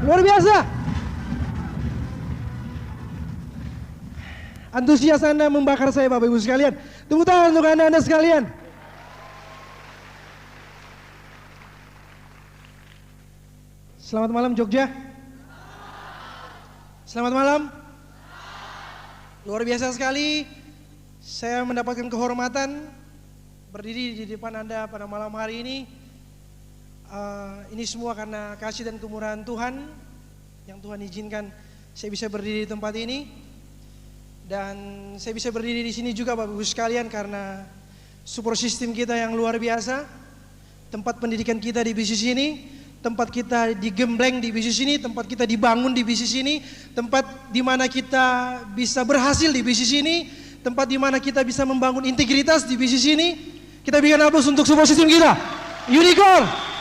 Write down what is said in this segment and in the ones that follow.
Luar biasa. Antusias Anda membakar saya Bapak Ibu sekalian. Tepuk tangan untuk Anda sekalian. Selamat malam Jogja. Selamat malam. Luar biasa sekali. Saya mendapatkan kehormatan berdiri di depan Anda pada malam hari ini. Ini semua karena kasih dan kemurahan Tuhan yang Tuhan izinkan saya bisa berdiri di tempat ini. Dan saya bisa berdiri di sini juga Bapak Ibu sekalian karena support system kita yang luar biasa. Tempat pendidikan kita di bisnis ini, tempat kita digembleng di bisnis ini, tempat kita dibangun di bisnis ini, tempat di mana kita bisa berhasil di bisnis ini, tempat di mana kita bisa membangun integritas di bisnis ini. Kita berikan aplaus untuk support system kita. Unicorn.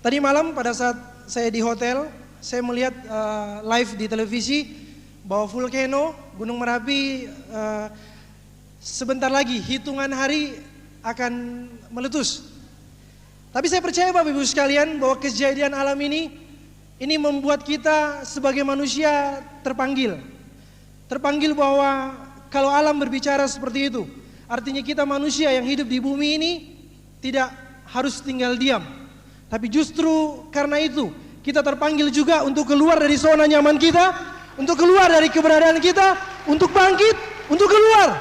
Tadi malam pada saat saya di hotel, saya melihat live di televisi bahwa volcano Gunung Merapi sebentar lagi hitungan hari akan meletus. Tapi saya percaya Bapak Ibu sekalian bahwa kejadian alam ini membuat kita sebagai manusia terpanggil. Terpanggil bahwa kalau alam berbicara seperti itu, artinya kita manusia yang hidup di bumi ini tidak harus tinggal diam. Tapi justru karena itu kita terpanggil juga untuk keluar dari zona nyaman kita, untuk keluar dari keberadaan kita, untuk bangkit, untuk keluar.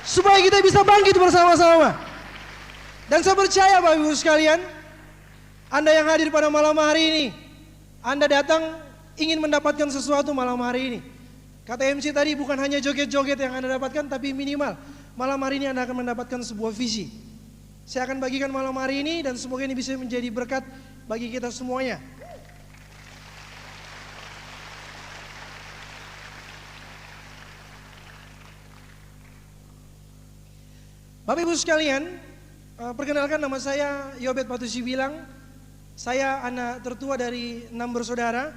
Supaya kita bisa bangkit bersama-sama. Dan saya percaya Bapak Ibu sekalian, Anda yang hadir pada malam hari ini, Anda datang ingin mendapatkan sesuatu malam hari ini. Kata MC tadi bukan hanya joget-joget yang Anda dapatkan, tapi minimal malam hari ini Anda akan mendapatkan sebuah visi. Saya akan bagikan malam hari ini dan semoga ini bisa menjadi berkat bagi kita semuanya. Bapak Ibu sekalian, perkenalkan nama saya Yobet Patusibilang. Saya anak tertua dari 6 bersaudara.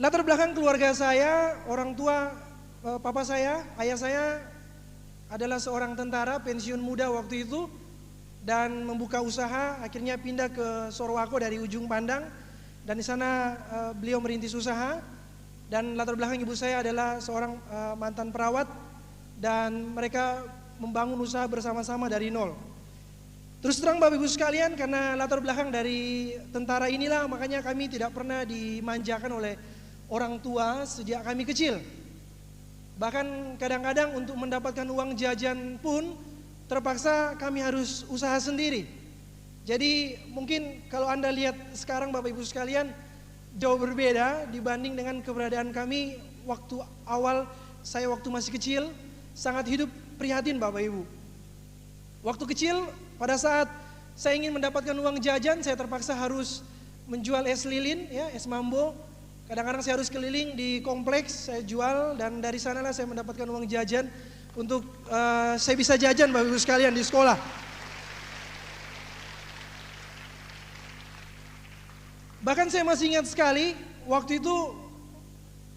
Latar belakang keluarga saya, orang tua papa saya, ayah saya adalah seorang tentara pensiun muda waktu itu. Dan membuka usaha, akhirnya pindah ke Sorowako dari ujung Pandang. Dan di sana beliau merintis usaha. Dan latar belakang ibu saya adalah seorang mantan perawat. Dan mereka membangun usaha bersama-sama dari nol. Terus terang Bapak Ibu sekalian, karena latar belakang dari tentara inilah, makanya kami tidak pernah dimanjakan oleh orang tua sejak kami kecil. Bahkan kadang-kadang untuk mendapatkan uang jajan pun terpaksa kami harus usaha sendiri. Jadi mungkin kalau Anda lihat sekarang Bapak Ibu sekalian jauh berbeda dibanding dengan keberadaan kami waktu awal saya waktu masih kecil, sangat hidup prihatin Bapak Ibu. Waktu kecil pada saat saya ingin mendapatkan uang jajan, saya terpaksa harus menjual es lilin, ya, es mambo. Kadang-kadang saya harus keliling di kompleks, saya jual dan dari sanalah saya mendapatkan uang jajan untuk saya bisa jajan Bapak Ibu sekalian di sekolah. Bahkan saya masih ingat sekali waktu itu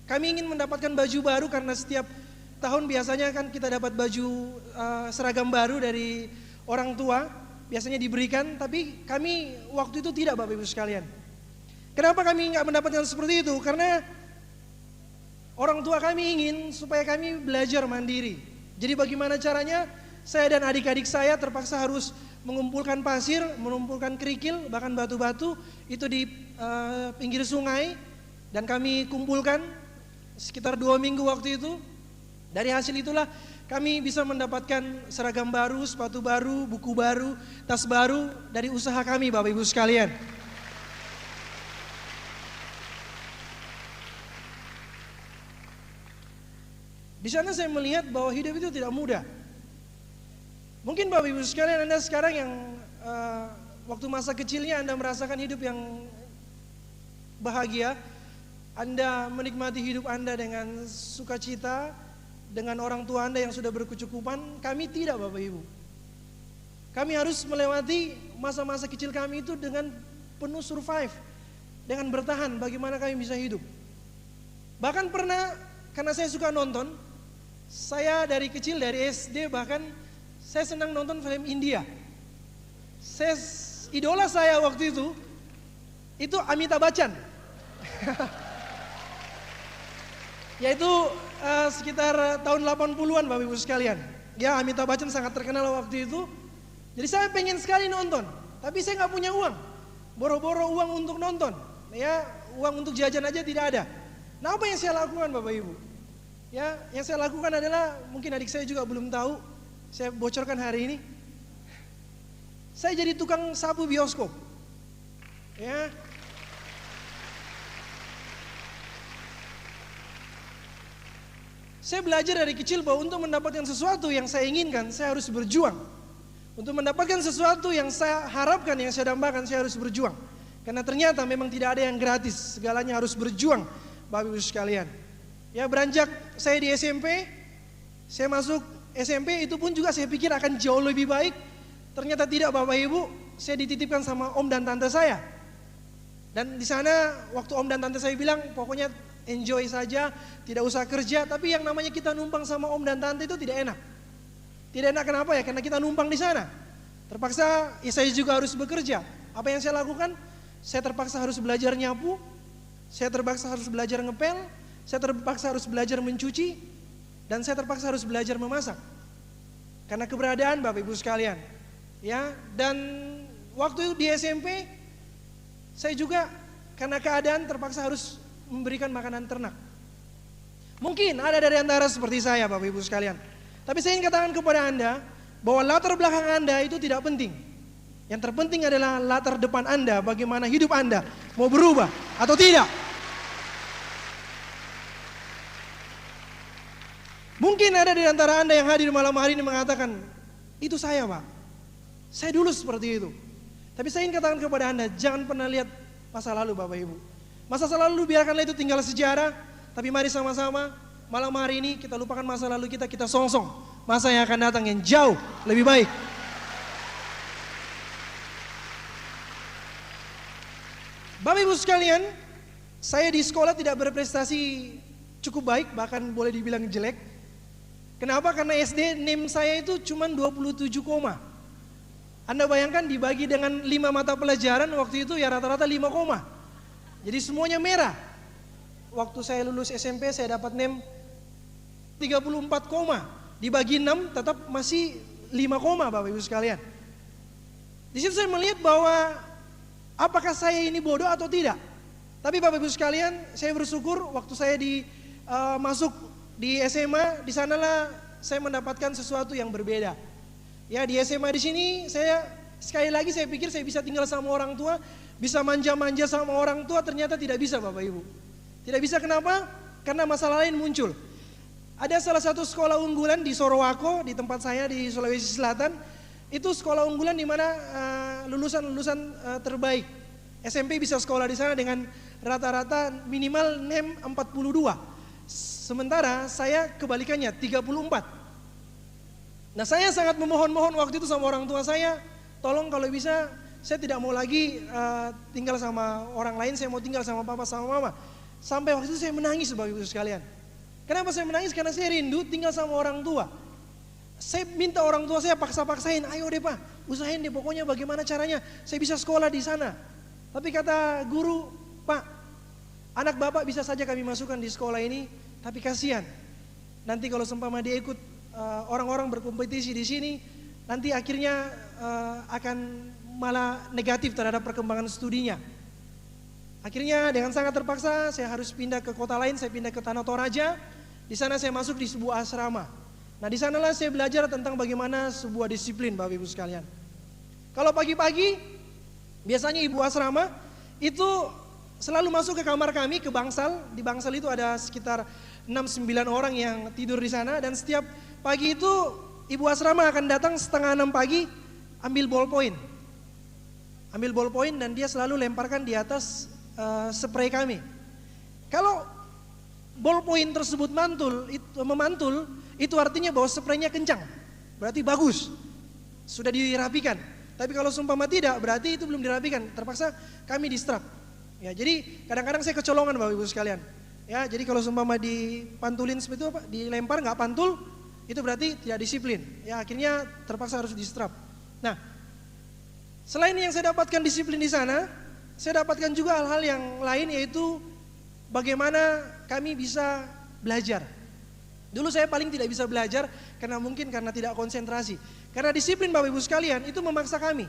kami ingin mendapatkan baju baru karena setiap tahun biasanya kan kita dapat baju seragam baru dari orang tua, biasanya diberikan, tapi kami waktu itu tidak Bapak Ibu sekalian. Kenapa kami nggak mendapatkan seperti itu? Karena orang tua kami ingin supaya kami belajar mandiri. Jadi bagaimana caranya? Saya dan adik-adik saya terpaksa harus mengumpulkan pasir, mengumpulkan kerikil, bahkan batu-batu itu di pinggir sungai. Dan kami kumpulkan sekitar 2 minggu waktu itu. Dari hasil itulah kami bisa mendapatkan seragam baru, sepatu baru, buku baru, tas baru dari usaha kami Bapak Ibu sekalian. Di sana saya melihat bahwa hidup itu tidak mudah. Mungkin Bapak Ibu sekalian Anda sekarang yang waktu masa kecilnya Anda merasakan hidup yang bahagia, Anda menikmati hidup Anda dengan sukacita, dengan orang tua Anda yang sudah berkecukupan. Kami tidak Bapak Ibu. Kami harus melewati masa-masa kecil kami itu dengan penuh survive, dengan bertahan bagaimana kami bisa hidup. Bahkan pernah, karena saya suka nonton, saya dari kecil, dari SD bahkan saya senang nonton film India. Idola saya waktu itu Amitabh Bachchan. Yaitu sekitar tahun 80-an Bapak Ibu sekalian. Ya, Amitabh Bachchan sangat terkenal waktu itu. Jadi saya pengen sekali nonton, tapi saya nggak punya uang. Boro-boro uang untuk nonton. Ya, uang untuk jajan aja tidak ada. Nah, apa yang saya lakukan Bapak Ibu? Ya, yang saya lakukan adalah, mungkin adik saya juga belum tahu, saya bocorkan hari ini. Saya jadi tukang sapu bioskop. Ya. Saya belajar dari kecil bahwa untuk mendapatkan sesuatu yang saya inginkan, saya harus berjuang. Untuk mendapatkan sesuatu yang saya harapkan, yang saya dambakan, saya harus berjuang. Karena ternyata memang tidak ada yang gratis, segalanya harus berjuang, Bapak Ibu sekalian. Ya, beranjak saya di SMP, saya masuk SMP, itu pun juga saya pikir akan jauh lebih baik. Ternyata tidak Bapak Ibu, saya dititipkan sama om dan tante saya. Dan di sana waktu om dan tante saya bilang, pokoknya enjoy saja, tidak usah kerja. Tapi yang namanya kita numpang sama om dan tante itu tidak enak. Tidak enak kenapa ya? Karena kita numpang di sana. Terpaksa ya saya juga harus bekerja. Apa yang saya lakukan? Saya terpaksa harus belajar nyapu. Saya terpaksa harus belajar ngepel. Saya terpaksa harus belajar mencuci. Dan saya terpaksa harus belajar memasak. Karena keberadaan Bapak Ibu sekalian. Ya, dan waktu di SMP saya juga karena keadaan terpaksa harus memberikan makanan ternak. Mungkin ada dari antara seperti saya Bapak Ibu sekalian. Tapi saya ingin katakan kepada Anda bahwa latar belakang Anda itu tidak penting. Yang terpenting adalah latar depan Anda, bagaimana hidup Anda mau berubah atau tidak. Mungkin ada di antara Anda yang hadir malam hari ini mengatakan, itu saya Pak, saya dulu seperti itu. Tapi saya ingin katakan kepada Anda, jangan pernah lihat masa lalu Bapak Ibu. Masa lalu biarkanlah itu tinggal sejarah, tapi mari sama-sama malam hari ini kita lupakan masa lalu kita songsong masa yang akan datang yang jauh lebih baik. Bapak Ibu sekalian, saya di sekolah tidak berprestasi cukup baik, bahkan boleh dibilang jelek. Kenapa? Karena SD NIM saya itu cuma 27 koma. Anda bayangkan dibagi dengan 5 mata pelajaran waktu itu ya rata-rata 5 koma. Jadi semuanya merah. Waktu saya lulus SMP saya dapat NIM 34 koma. Dibagi 6 tetap masih 5 koma Bapak Ibu sekalian. Di situ saya melihat bahwa apakah saya ini bodoh atau tidak. Tapi Bapak Ibu sekalian, saya bersyukur waktu saya masuk di SMA, di sanalah saya mendapatkan sesuatu yang berbeda. Ya, di SMA di sini saya sekali lagi saya pikir saya bisa tinggal sama orang tua, bisa manja-manja sama orang tua, ternyata tidak bisa Bapak Ibu. Tidak bisa kenapa? Karena masalah lain muncul. Ada salah satu sekolah unggulan di Sorowako, di tempat saya di Sulawesi Selatan. Itu sekolah unggulan di mana lulusan-lulusan terbaik. SMP bisa sekolah di sana dengan rata-rata minimal NIM 42. Sementara saya kebalikannya 34. Nah, saya sangat memohon-mohon waktu itu sama orang tua saya, tolong kalau bisa saya tidak mau lagi tinggal sama orang lain, saya mau tinggal sama papa sama mama. Sampai waktu itu saya menangis Bapak Ibu sekalian. Kenapa saya menangis? Karena saya rindu tinggal sama orang tua. Saya minta orang tua saya paksa-paksain, ayo deh Pak, usahain deh pokoknya bagaimana caranya saya bisa sekolah di sana. Tapi kata guru, Pak, anak Bapak bisa saja kami masukkan di sekolah ini, tapi kasihan. Nanti kalau seumpama dia ikut orang-orang berkompetisi di sini, nanti akhirnya akan malah negatif terhadap perkembangan studinya. Akhirnya dengan sangat terpaksa saya harus pindah ke kota lain, saya pindah ke Tanah Toraja. Di sana saya masuk di sebuah asrama. Nah, di sanalah saya belajar tentang bagaimana sebuah disiplin Bapak Ibu sekalian. Kalau pagi-pagi biasanya ibu asrama itu selalu masuk ke kamar kami, ke bangsal. Di bangsal itu ada sekitar 6-9 orang yang tidur di sana, dan setiap pagi itu ibu asrama akan datang setengah 6 pagi ambil ballpoint. Ambil ballpoint dan dia selalu lemparkan di atas spray kami. Kalau ballpoint tersebut memantul, itu artinya bahwa spraynya kencang. Berarti bagus. Sudah dirapikan. Tapi kalau seumpama tidak, berarti itu belum dirapikan. Terpaksa kami distrap. Ya, jadi kadang-kadang saya kecolongan Bapak Ibu sekalian. Ya, jadi kalau seumpama dipantulin seperti itu, dilempar nggak pantul, itu berarti tidak disiplin. Ya akhirnya terpaksa harus disetrap. Nah, selain yang saya dapatkan disiplin di sana, saya dapatkan juga hal-hal yang lain, yaitu bagaimana kami bisa belajar. Dulu saya paling tidak bisa belajar karena tidak konsentrasi. Karena disiplin Bapak Ibu sekalian itu memaksa kami.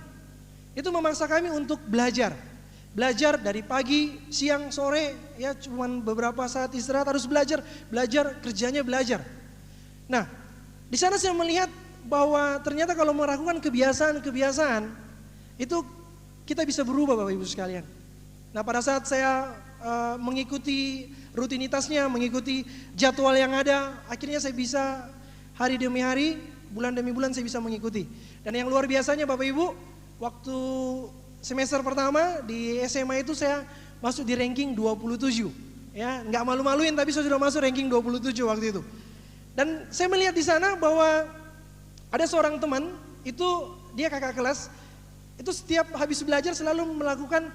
Itu memaksa kami untuk belajar. Belajar dari pagi, siang, sore, ya cuman beberapa saat istirahat harus belajar, kerjanya belajar. Nah, di sana saya melihat bahwa ternyata kalau melakukan kebiasaan-kebiasaan itu kita bisa berubah Bapak Ibu sekalian. Nah, pada saat saya mengikuti rutinitasnya, mengikuti jadwal yang ada, akhirnya saya bisa hari demi hari, bulan demi bulan saya bisa mengikuti. Dan yang luar biasanya Bapak Ibu, waktu semester pertama di SMA itu saya masuk di ranking 27. Ya, nggak malu-maluin tapi saya sudah masuk ranking 27 waktu itu. Dan saya melihat di sana bahwa ada seorang teman, itu dia kakak kelas, itu setiap habis belajar selalu melakukan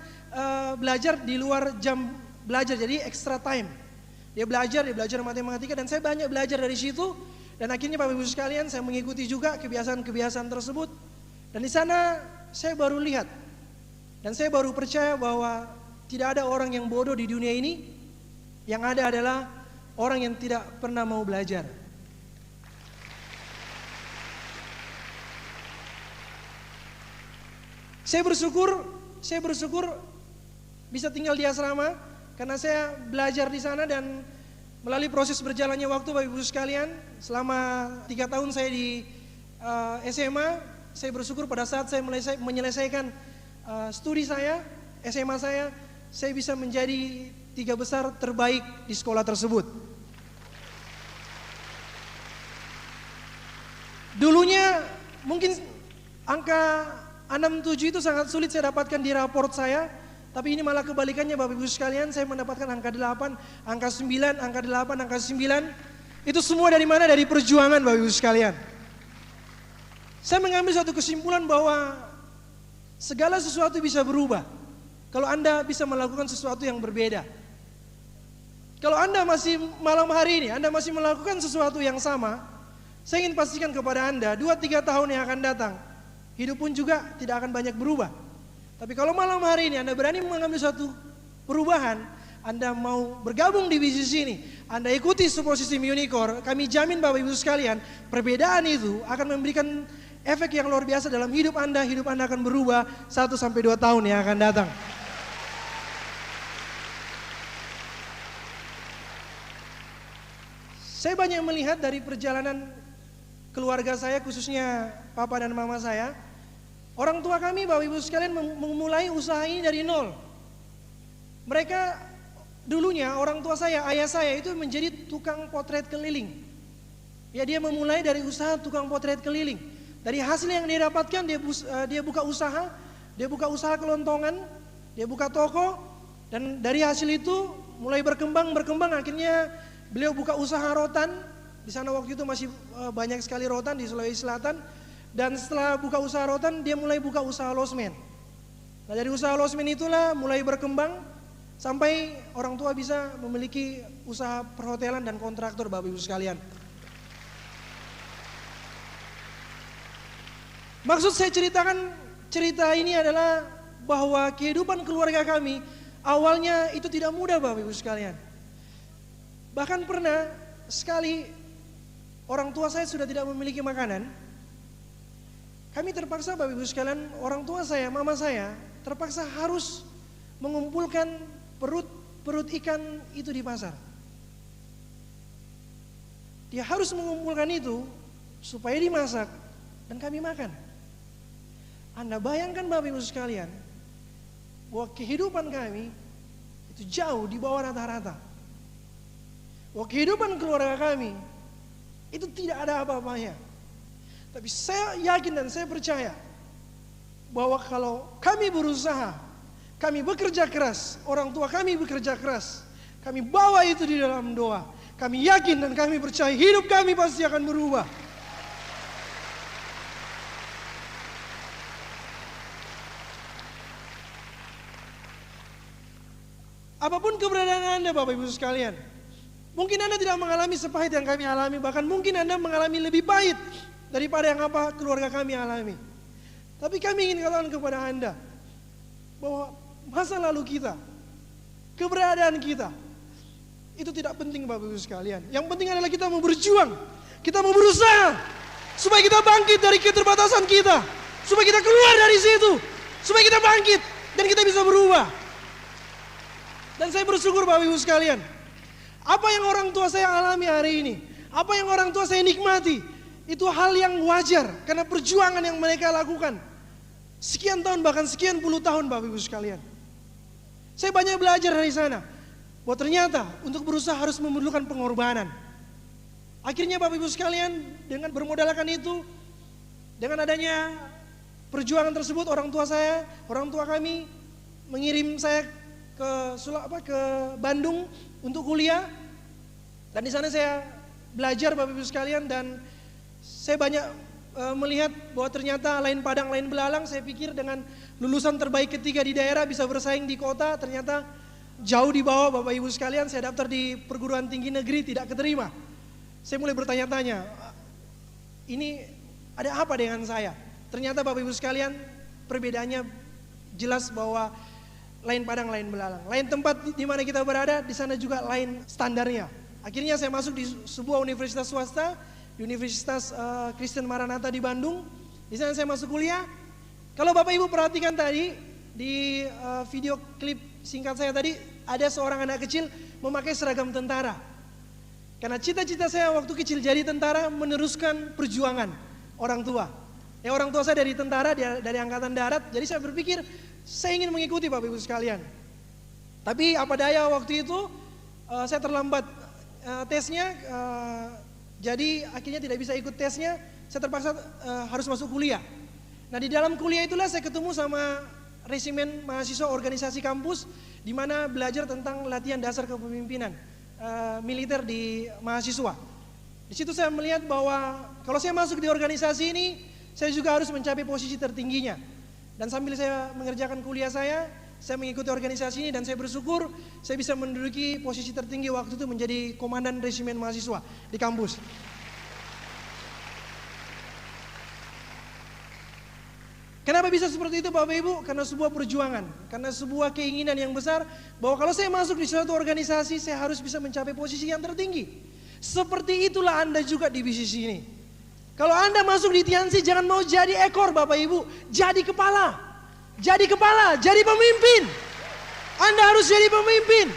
belajar di luar jam belajar, jadi extra time. Dia belajar matematika dan saya banyak belajar dari situ. Dan akhirnya Bapak Ibu sekalian saya mengikuti juga kebiasaan-kebiasaan tersebut. Dan di sana saya baru lihat dan saya baru percaya bahwa tidak ada orang yang bodoh di dunia ini. Yang ada adalah orang yang tidak pernah mau belajar. Saya bersyukur bisa tinggal di asrama karena saya belajar di sana, dan melalui proses berjalannya waktu Bapak Ibu sekalian, selama 3 tahun saya di SMA, saya bersyukur pada saat saya menyelesaikan studi saya, SMA saya bisa menjadi 3 besar terbaik di sekolah tersebut. Dulunya mungkin angka 67 itu sangat sulit saya dapatkan di raport saya, tapi ini malah kebalikannya Bapak Ibu sekalian, saya mendapatkan angka 8, angka 9, angka 8, angka 9. Itu semua dari mana? Dari perjuangan Bapak Ibu sekalian. Saya mengambil satu kesimpulan bahwa segala sesuatu bisa berubah kalau Anda bisa melakukan sesuatu yang berbeda. Kalau Anda masih malam hari ini, Anda masih melakukan sesuatu yang sama, saya ingin pastikan kepada Anda 2-3 tahun yang akan datang, hidup pun juga tidak akan banyak berubah. Tapi kalau malam hari ini Anda berani mengambil suatu perubahan, Anda mau bergabung di bisnis ini, Anda ikuti support system Unicor, kami jamin Bapak Ibu sekalian, perbedaan itu akan memberikan efek yang luar biasa dalam hidup Anda akan berubah 1-2 tahun yang akan datang. Saya banyak melihat dari perjalanan keluarga saya, khususnya papa dan mama saya. Orang tua kami Bapak Ibu sekalian memulai usaha ini dari nol. Mereka dulunya, orang tua saya, ayah saya itu menjadi tukang potret keliling. Ya, dia memulai dari usaha tukang potret keliling. Dari hasil yang dia dapatkan dia buka usaha kelontongan, dia buka toko, dan dari hasil itu mulai berkembang akhirnya beliau buka usaha rotan. Di sana waktu itu masih banyak sekali rotan di Sulawesi Selatan. Dan setelah buka usaha rotan, dia mulai buka usaha losmen. Nah, dari usaha losmen itulah mulai berkembang sampai orang tua bisa memiliki usaha perhotelan dan kontraktor Bapak Ibu sekalian. Maksud saya ceritakan cerita ini adalah bahwa kehidupan keluarga kami awalnya itu tidak mudah Bapak Ibu sekalian. Bahkan pernah sekali orang tua saya sudah tidak memiliki makanan. Kami terpaksa Bapak Ibu sekalian, orang tua saya, mama saya terpaksa harus mengumpulkan perut ikan itu di pasar. Dia harus mengumpulkan itu supaya dimasak dan kami makan. Anda bayangkan Bapak Ibu sekalian, bahwa kehidupan kami itu jauh di bawah rata-rata. Bahwa kehidupan keluarga kami itu tidak ada apa-apanya. Tapi saya yakin dan saya percaya bahwa kalau kami berusaha, kami bekerja keras, orang tua kami bekerja keras, kami bawa itu di dalam doa, kami yakin dan kami percaya hidup kami pasti akan berubah. Apapun keberadaan Anda Bapak Ibu sekalian, Mungkin Anda tidak mengalami sepahit yang kami alami, bahkan mungkin Anda mengalami lebih pahit daripada yang apa keluarga kami alami. Tapi kami ingin katakan kepada Anda bahwa masa lalu kita, keberadaan kita, itu tidak penting Bapak Ibu sekalian. Yang penting adalah kita mau berjuang, kita mau berusaha supaya kita bangkit dari keterbatasan kita, supaya kita keluar dari situ, supaya kita bangkit dan kita bisa berubah. Dan saya bersyukur Bapak Ibu sekalian, apa yang orang tua saya alami hari ini, apa yang orang tua saya nikmati, itu hal yang wajar karena perjuangan yang mereka lakukan. Sekian tahun, bahkan sekian puluh tahun Bapak Ibu sekalian. Saya banyak belajar dari sana, bahwa ternyata untuk berusaha harus memerlukan pengorbanan. Akhirnya Bapak Ibu sekalian, dengan bermodalkan itu, dengan adanya perjuangan tersebut, orang tua kami mengirim saya ke Bandung untuk kuliah. Dan di sana saya belajar Bapak Ibu sekalian, dan saya banyak melihat bahwa ternyata lain padang lain belalang. Saya pikir dengan lulusan terbaik ketiga di daerah bisa bersaing di kota, ternyata jauh di bawah Bapak Ibu sekalian. Saya daftar di perguruan tinggi negeri, tidak keterima. Saya mulai bertanya-tanya, ini ada apa dengan saya? Ternyata Bapak Ibu sekalian, perbedaannya jelas bahwa lain padang lain belalang. Lain tempat di mana kita berada, di sana juga lain standarnya. Akhirnya saya masuk di sebuah universitas swasta, di Universitas Kristen Maranatha di Bandung. Di sana saya masuk kuliah. Kalau Bapak Ibu perhatikan tadi di video klip singkat saya tadi, ada seorang anak kecil memakai seragam tentara. Karena cita-cita saya waktu kecil jadi tentara, meneruskan perjuangan orang tua. Orang tua saya dari tentara, dari angkatan darat. Jadi saya berpikir saya ingin mengikuti Bapak Ibu sekalian. Tapi apa daya waktu itu saya terlambat tesnya. Jadi akhirnya tidak bisa ikut tesnya, saya terpaksa harus masuk kuliah. Nah di dalam kuliah itulah saya ketemu sama resimen mahasiswa organisasi kampus, di mana belajar tentang latihan dasar kepemimpinan militer di mahasiswa. Di situ saya melihat bahwa kalau saya masuk di organisasi ini, saya juga harus mencapai posisi tertingginya. Dan sambil saya mengerjakan kuliah saya mengikuti organisasi ini, dan saya bersyukur saya bisa menduduki posisi tertinggi waktu itu, menjadi komandan resimen mahasiswa di kampus. Kenapa bisa seperti itu Bapak Ibu? Karena sebuah perjuangan, karena sebuah keinginan yang besar, bahwa kalau saya masuk di suatu organisasi, saya harus bisa mencapai posisi yang tertinggi. Seperti itulah Anda juga di bisnis ini. Kalau Anda masuk di Tiansi, jangan mau jadi ekor Bapak Ibu, jadi kepala. Jadi kepala, jadi pemimpin. Anda harus jadi pemimpin.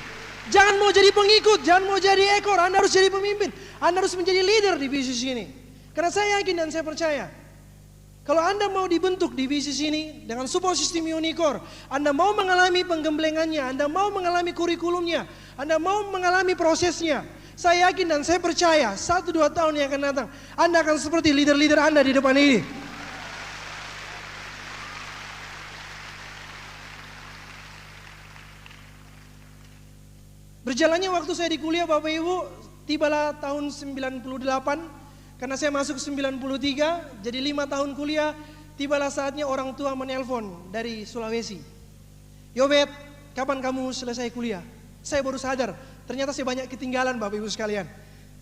Jangan mau jadi pengikut, jangan mau jadi ekor. Anda harus jadi pemimpin. Anda harus menjadi leader di bisnis ini. Karena saya yakin dan saya percaya, kalau Anda mau dibentuk di bisnis ini dengan support system Unicor, Anda mau mengalami penggemblengannya, Anda mau mengalami kurikulumnya, Anda mau mengalami prosesnya, saya yakin dan saya percaya 1-2 tahun yang akan datang, Anda akan seperti leader-leader Anda di depan ini. Berjalannya waktu saya di kuliah Bapak Ibu, tibalah tahun 98, karena saya masuk 93, jadi 5 tahun kuliah, tibalah saatnya orang tua menelpon dari Sulawesi. Yobet, kapan kamu selesai kuliah? Saya baru sadar, ternyata saya banyak ketinggalan Bapak Ibu sekalian.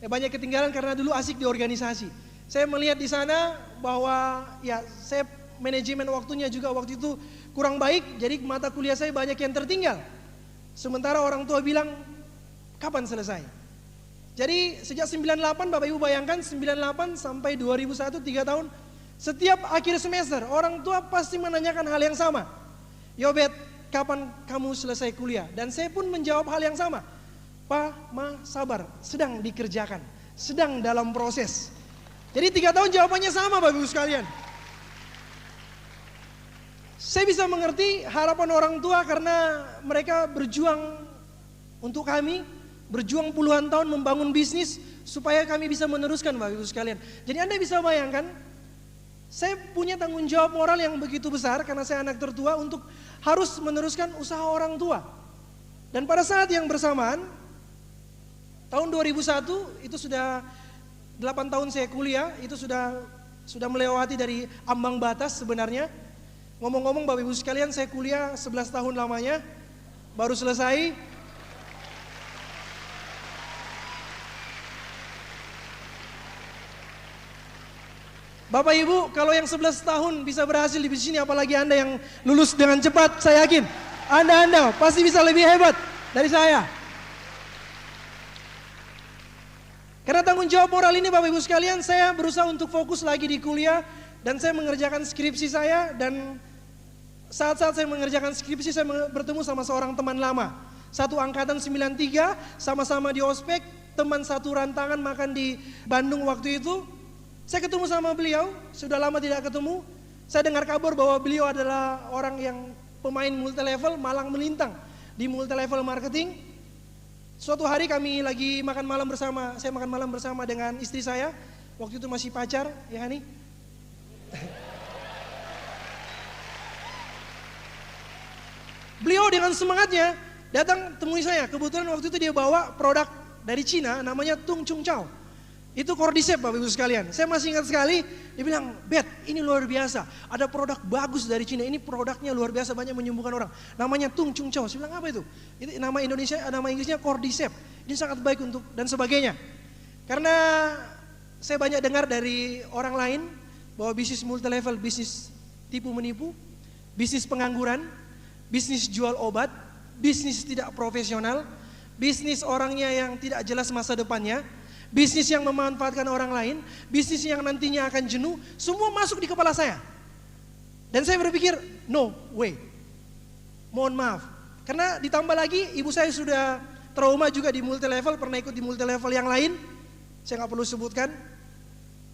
Banyak ketinggalan karena dulu asik di organisasi. Saya melihat di sana bahwa ya saya manajemen waktunya juga waktu itu kurang baik, jadi mata kuliah saya banyak yang tertinggal. Sementara orang tua bilang, kapan selesai? Jadi sejak 98 Bapak Ibu bayangkan, 98 sampai 2001, 3 tahun, setiap akhir semester orang tua pasti menanyakan hal yang sama. Yobet, kapan kamu selesai kuliah? Dan saya pun menjawab hal yang sama. Pak, Ma, sabar, sedang dikerjakan, sedang dalam proses. Jadi 3 tahun jawabannya sama Bapak Ibu sekalian. Saya bisa mengerti harapan orang tua karena mereka berjuang untuk kami, berjuang puluhan tahun membangun bisnis supaya kami bisa meneruskan Bapak Ibu sekalian. Jadi Anda bisa bayangkan, saya punya tanggung jawab moral yang begitu besar karena saya anak tertua untuk harus meneruskan usaha orang tua. Dan pada saat yang bersamaan, tahun 2001 itu sudah 8 tahun saya kuliah, itu sudah melewati dari ambang batas sebenarnya. Ngomong-ngomong Bapak Ibu sekalian, saya kuliah 11 tahun lamanya, baru selesai. Bapak Ibu, kalau yang 11 tahun bisa berhasil di bisnis ini, apalagi Anda yang lulus dengan cepat, saya yakin Anda pasti bisa lebih hebat dari saya. Karena tanggung jawab moral ini Bapak Ibu sekalian, saya berusaha untuk fokus lagi di kuliah dan saya mengerjakan skripsi saya, dan saat-saat saya mengerjakan skripsi saya bertemu sama seorang teman lama. Satu angkatan 93, sama-sama di ospek, teman satu rantangan makan di Bandung waktu itu. Saya ketemu sama beliau, sudah lama tidak ketemu. Saya dengar kabar bahwa beliau adalah orang yang pemain multi level, malang melintang di multi level marketing. Suatu hari kami lagi makan malam bersama, saya makan malam bersama dengan istri saya. Waktu itu masih pacar, ya Hani? Beliau dengan semangatnya datang temui saya. Kebetulan waktu itu dia bawa produk dari Cina namanya Tung Chung Chao. Itu Cordyceps Bapak Ibu sekalian. Saya masih ingat sekali, dia bilang, Bet, ini luar biasa. Ada produk bagus dari Cina, ini produknya luar biasa, banyak menyembuhkan orang. Namanya Tung Chung Chao. Saya bilang, apa itu? Itu nama Indonesia, nama Inggrisnya Cordyceps. Ini sangat baik untuk, dan sebagainya. Karena saya banyak dengar dari orang lain, bahwa bisnis multi level, bisnis tipu menipu, bisnis pengangguran, bisnis jual obat, bisnis tidak profesional, bisnis orangnya yang tidak jelas masa depannya, bisnis yang memanfaatkan orang lain, bisnis yang nantinya akan jenuh, semua masuk di kepala saya. Dan saya berpikir, no way. Mohon maaf. Karena ditambah lagi, ibu saya sudah trauma juga di multi level, pernah ikut di multi level yang lain. Saya nggak perlu sebutkan,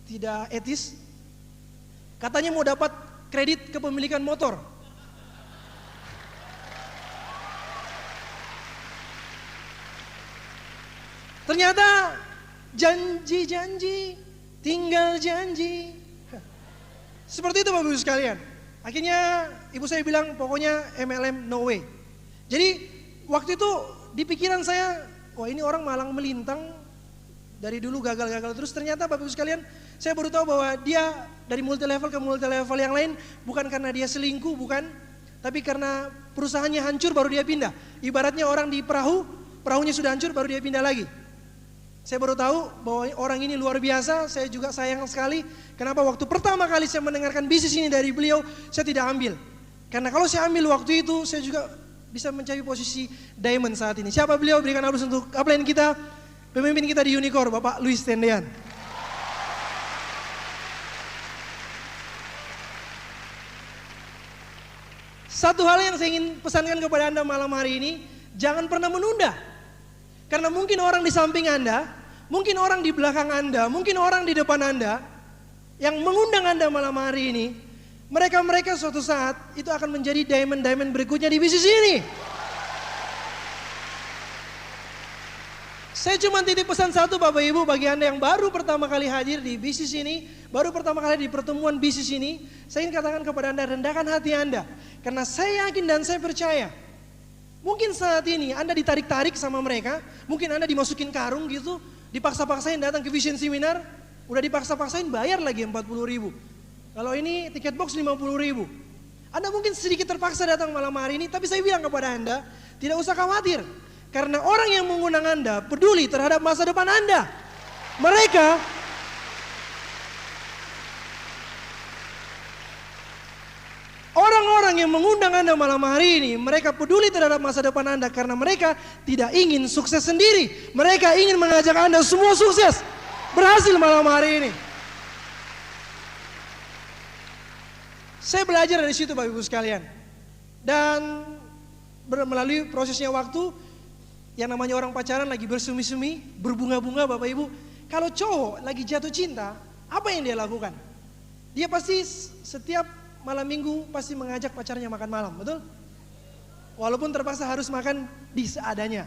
tidak etis. Katanya mau dapat kredit kepemilikan motor. Ternyata janji-janji, tinggal janji. Seperti itu Bapak Ibu sekalian. Akhirnya ibu saya bilang pokoknya MLM no way. Jadi waktu itu di pikiran saya, wah ini orang malang melintang, dari dulu gagal-gagal terus. Ternyata Bapak Ibu sekalian, saya baru tahu bahwa dia dari multi level ke multi level yang lain bukan karena dia selingkuh, bukan, tapi karena perusahaannya hancur baru dia pindah. Ibaratnya orang di perahu, perahunya sudah hancur baru dia pindah lagi. Saya baru tahu bahwa orang ini luar biasa. Saya juga sayang sekali kenapa waktu pertama kali saya mendengarkan bisnis ini dari beliau, saya tidak ambil. Karena kalau saya ambil waktu itu, saya juga bisa mencapai posisi diamond saat ini. Siapa beliau? Berikan aplaus untuk upline kita, pemimpin kita di Unicorn, Bapak Luis Tendean. Satu hal yang saya ingin pesankan kepada Anda malam hari ini, jangan pernah menunda. Karena mungkin orang di samping Anda, mungkin orang di belakang Anda, mungkin orang di depan Anda yang mengundang Anda malam hari ini, mereka suatu saat itu akan menjadi diamond-diamond berikutnya di bisnis ini. Saya cuma titip pesan satu Bapak Ibu bagi Anda yang baru pertama kali hadir di bisnis ini, baru pertama kali di pertemuan bisnis ini, saya ingin katakan kepada Anda, rendahkan hati Anda. Karena saya yakin dan saya percaya, mungkin saat ini Anda ditarik-tarik sama mereka, mungkin Anda dimasukin karung gitu, dipaksa-paksain datang ke vision seminar, udah dipaksa-paksain bayar lagi 40.000. Kalau ini tiket box 50.000. Anda mungkin sedikit terpaksa datang malam hari ini, tapi saya bilang kepada Anda, tidak usah khawatir. Karena orang yang mengundang Anda peduli terhadap masa depan Anda. Orang-orang yang mengundang Anda malam hari ini, mereka peduli terhadap masa depan Anda karena mereka tidak ingin sukses sendiri. Mereka ingin mengajak Anda semua sukses, berhasil malam hari ini. Saya belajar dari situ Bapak Ibu sekalian. Dan melalui prosesnya waktu, yang namanya orang pacaran lagi bersemi-semi, berbunga-bunga Bapak Ibu. Kalau cowok lagi jatuh cinta, apa yang dia lakukan? Dia pasti setiap malam minggu pasti mengajak pacarnya makan malam, betul? Walaupun terpaksa harus makan di seadanya.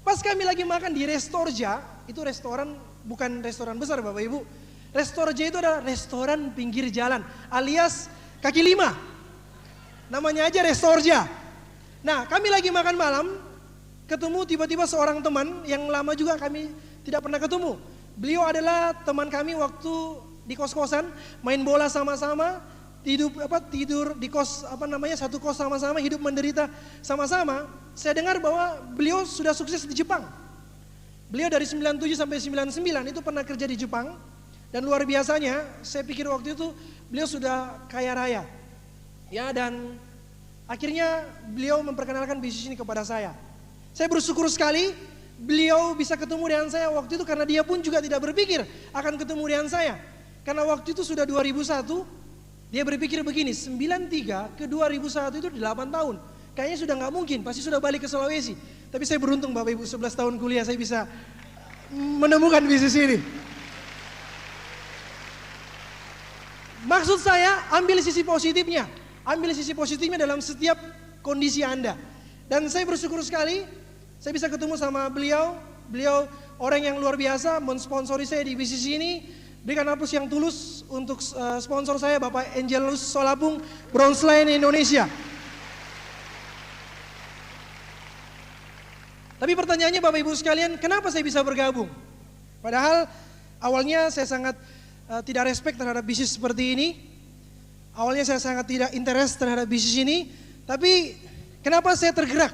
Pas kami lagi makan di Restorja, itu restoran bukan restoran besar Bapak Ibu. Restorja itu adalah restoran pinggir jalan, alias kaki lima. Namanya aja Restorja. Nah kami lagi makan malam, ketemu tiba-tiba seorang teman yang lama juga kami tidak pernah ketemu. Beliau adalah teman kami waktu di kos-kosan, main bola sama-sama, tidur di kos satu kos sama-sama, hidup menderita sama-sama. Saya dengar bahwa beliau sudah sukses di Jepang. Beliau dari 97 sampai 99 itu pernah kerja di Jepang. Dan luar biasanya, saya pikir waktu itu beliau sudah kaya raya. Ya, dan akhirnya beliau memperkenalkan bisnis ini kepada saya. Saya bersyukur sekali beliau bisa ketemu dengan saya waktu itu karena dia pun juga tidak berpikir akan ketemu dengan saya. Karena waktu itu sudah 2001, dia berpikir begini, 93 ke 2001 itu 8 tahun. Kayaknya sudah nggak mungkin, pasti sudah balik ke Sulawesi. Tapi saya beruntung Bapak Ibu, 11 tahun kuliah saya bisa menemukan bisnis ini. Maksud saya, ambil sisi positifnya. Ambil sisi positifnya dalam setiap kondisi Anda. Dan saya bersyukur sekali, saya bisa ketemu sama beliau. Beliau orang yang luar biasa, mensponsori saya di bisnis ini. Berikan aplaus yang tulus untuk sponsor saya, Bapak Angelus Solapung, Bronze Lion Indonesia. Tapi pertanyaannya Bapak Ibu sekalian, kenapa saya bisa bergabung? Padahal awalnya saya sangat tidak respect terhadap bisnis seperti ini. Awalnya saya sangat tidak interest terhadap bisnis ini. Tapi kenapa saya tergerak?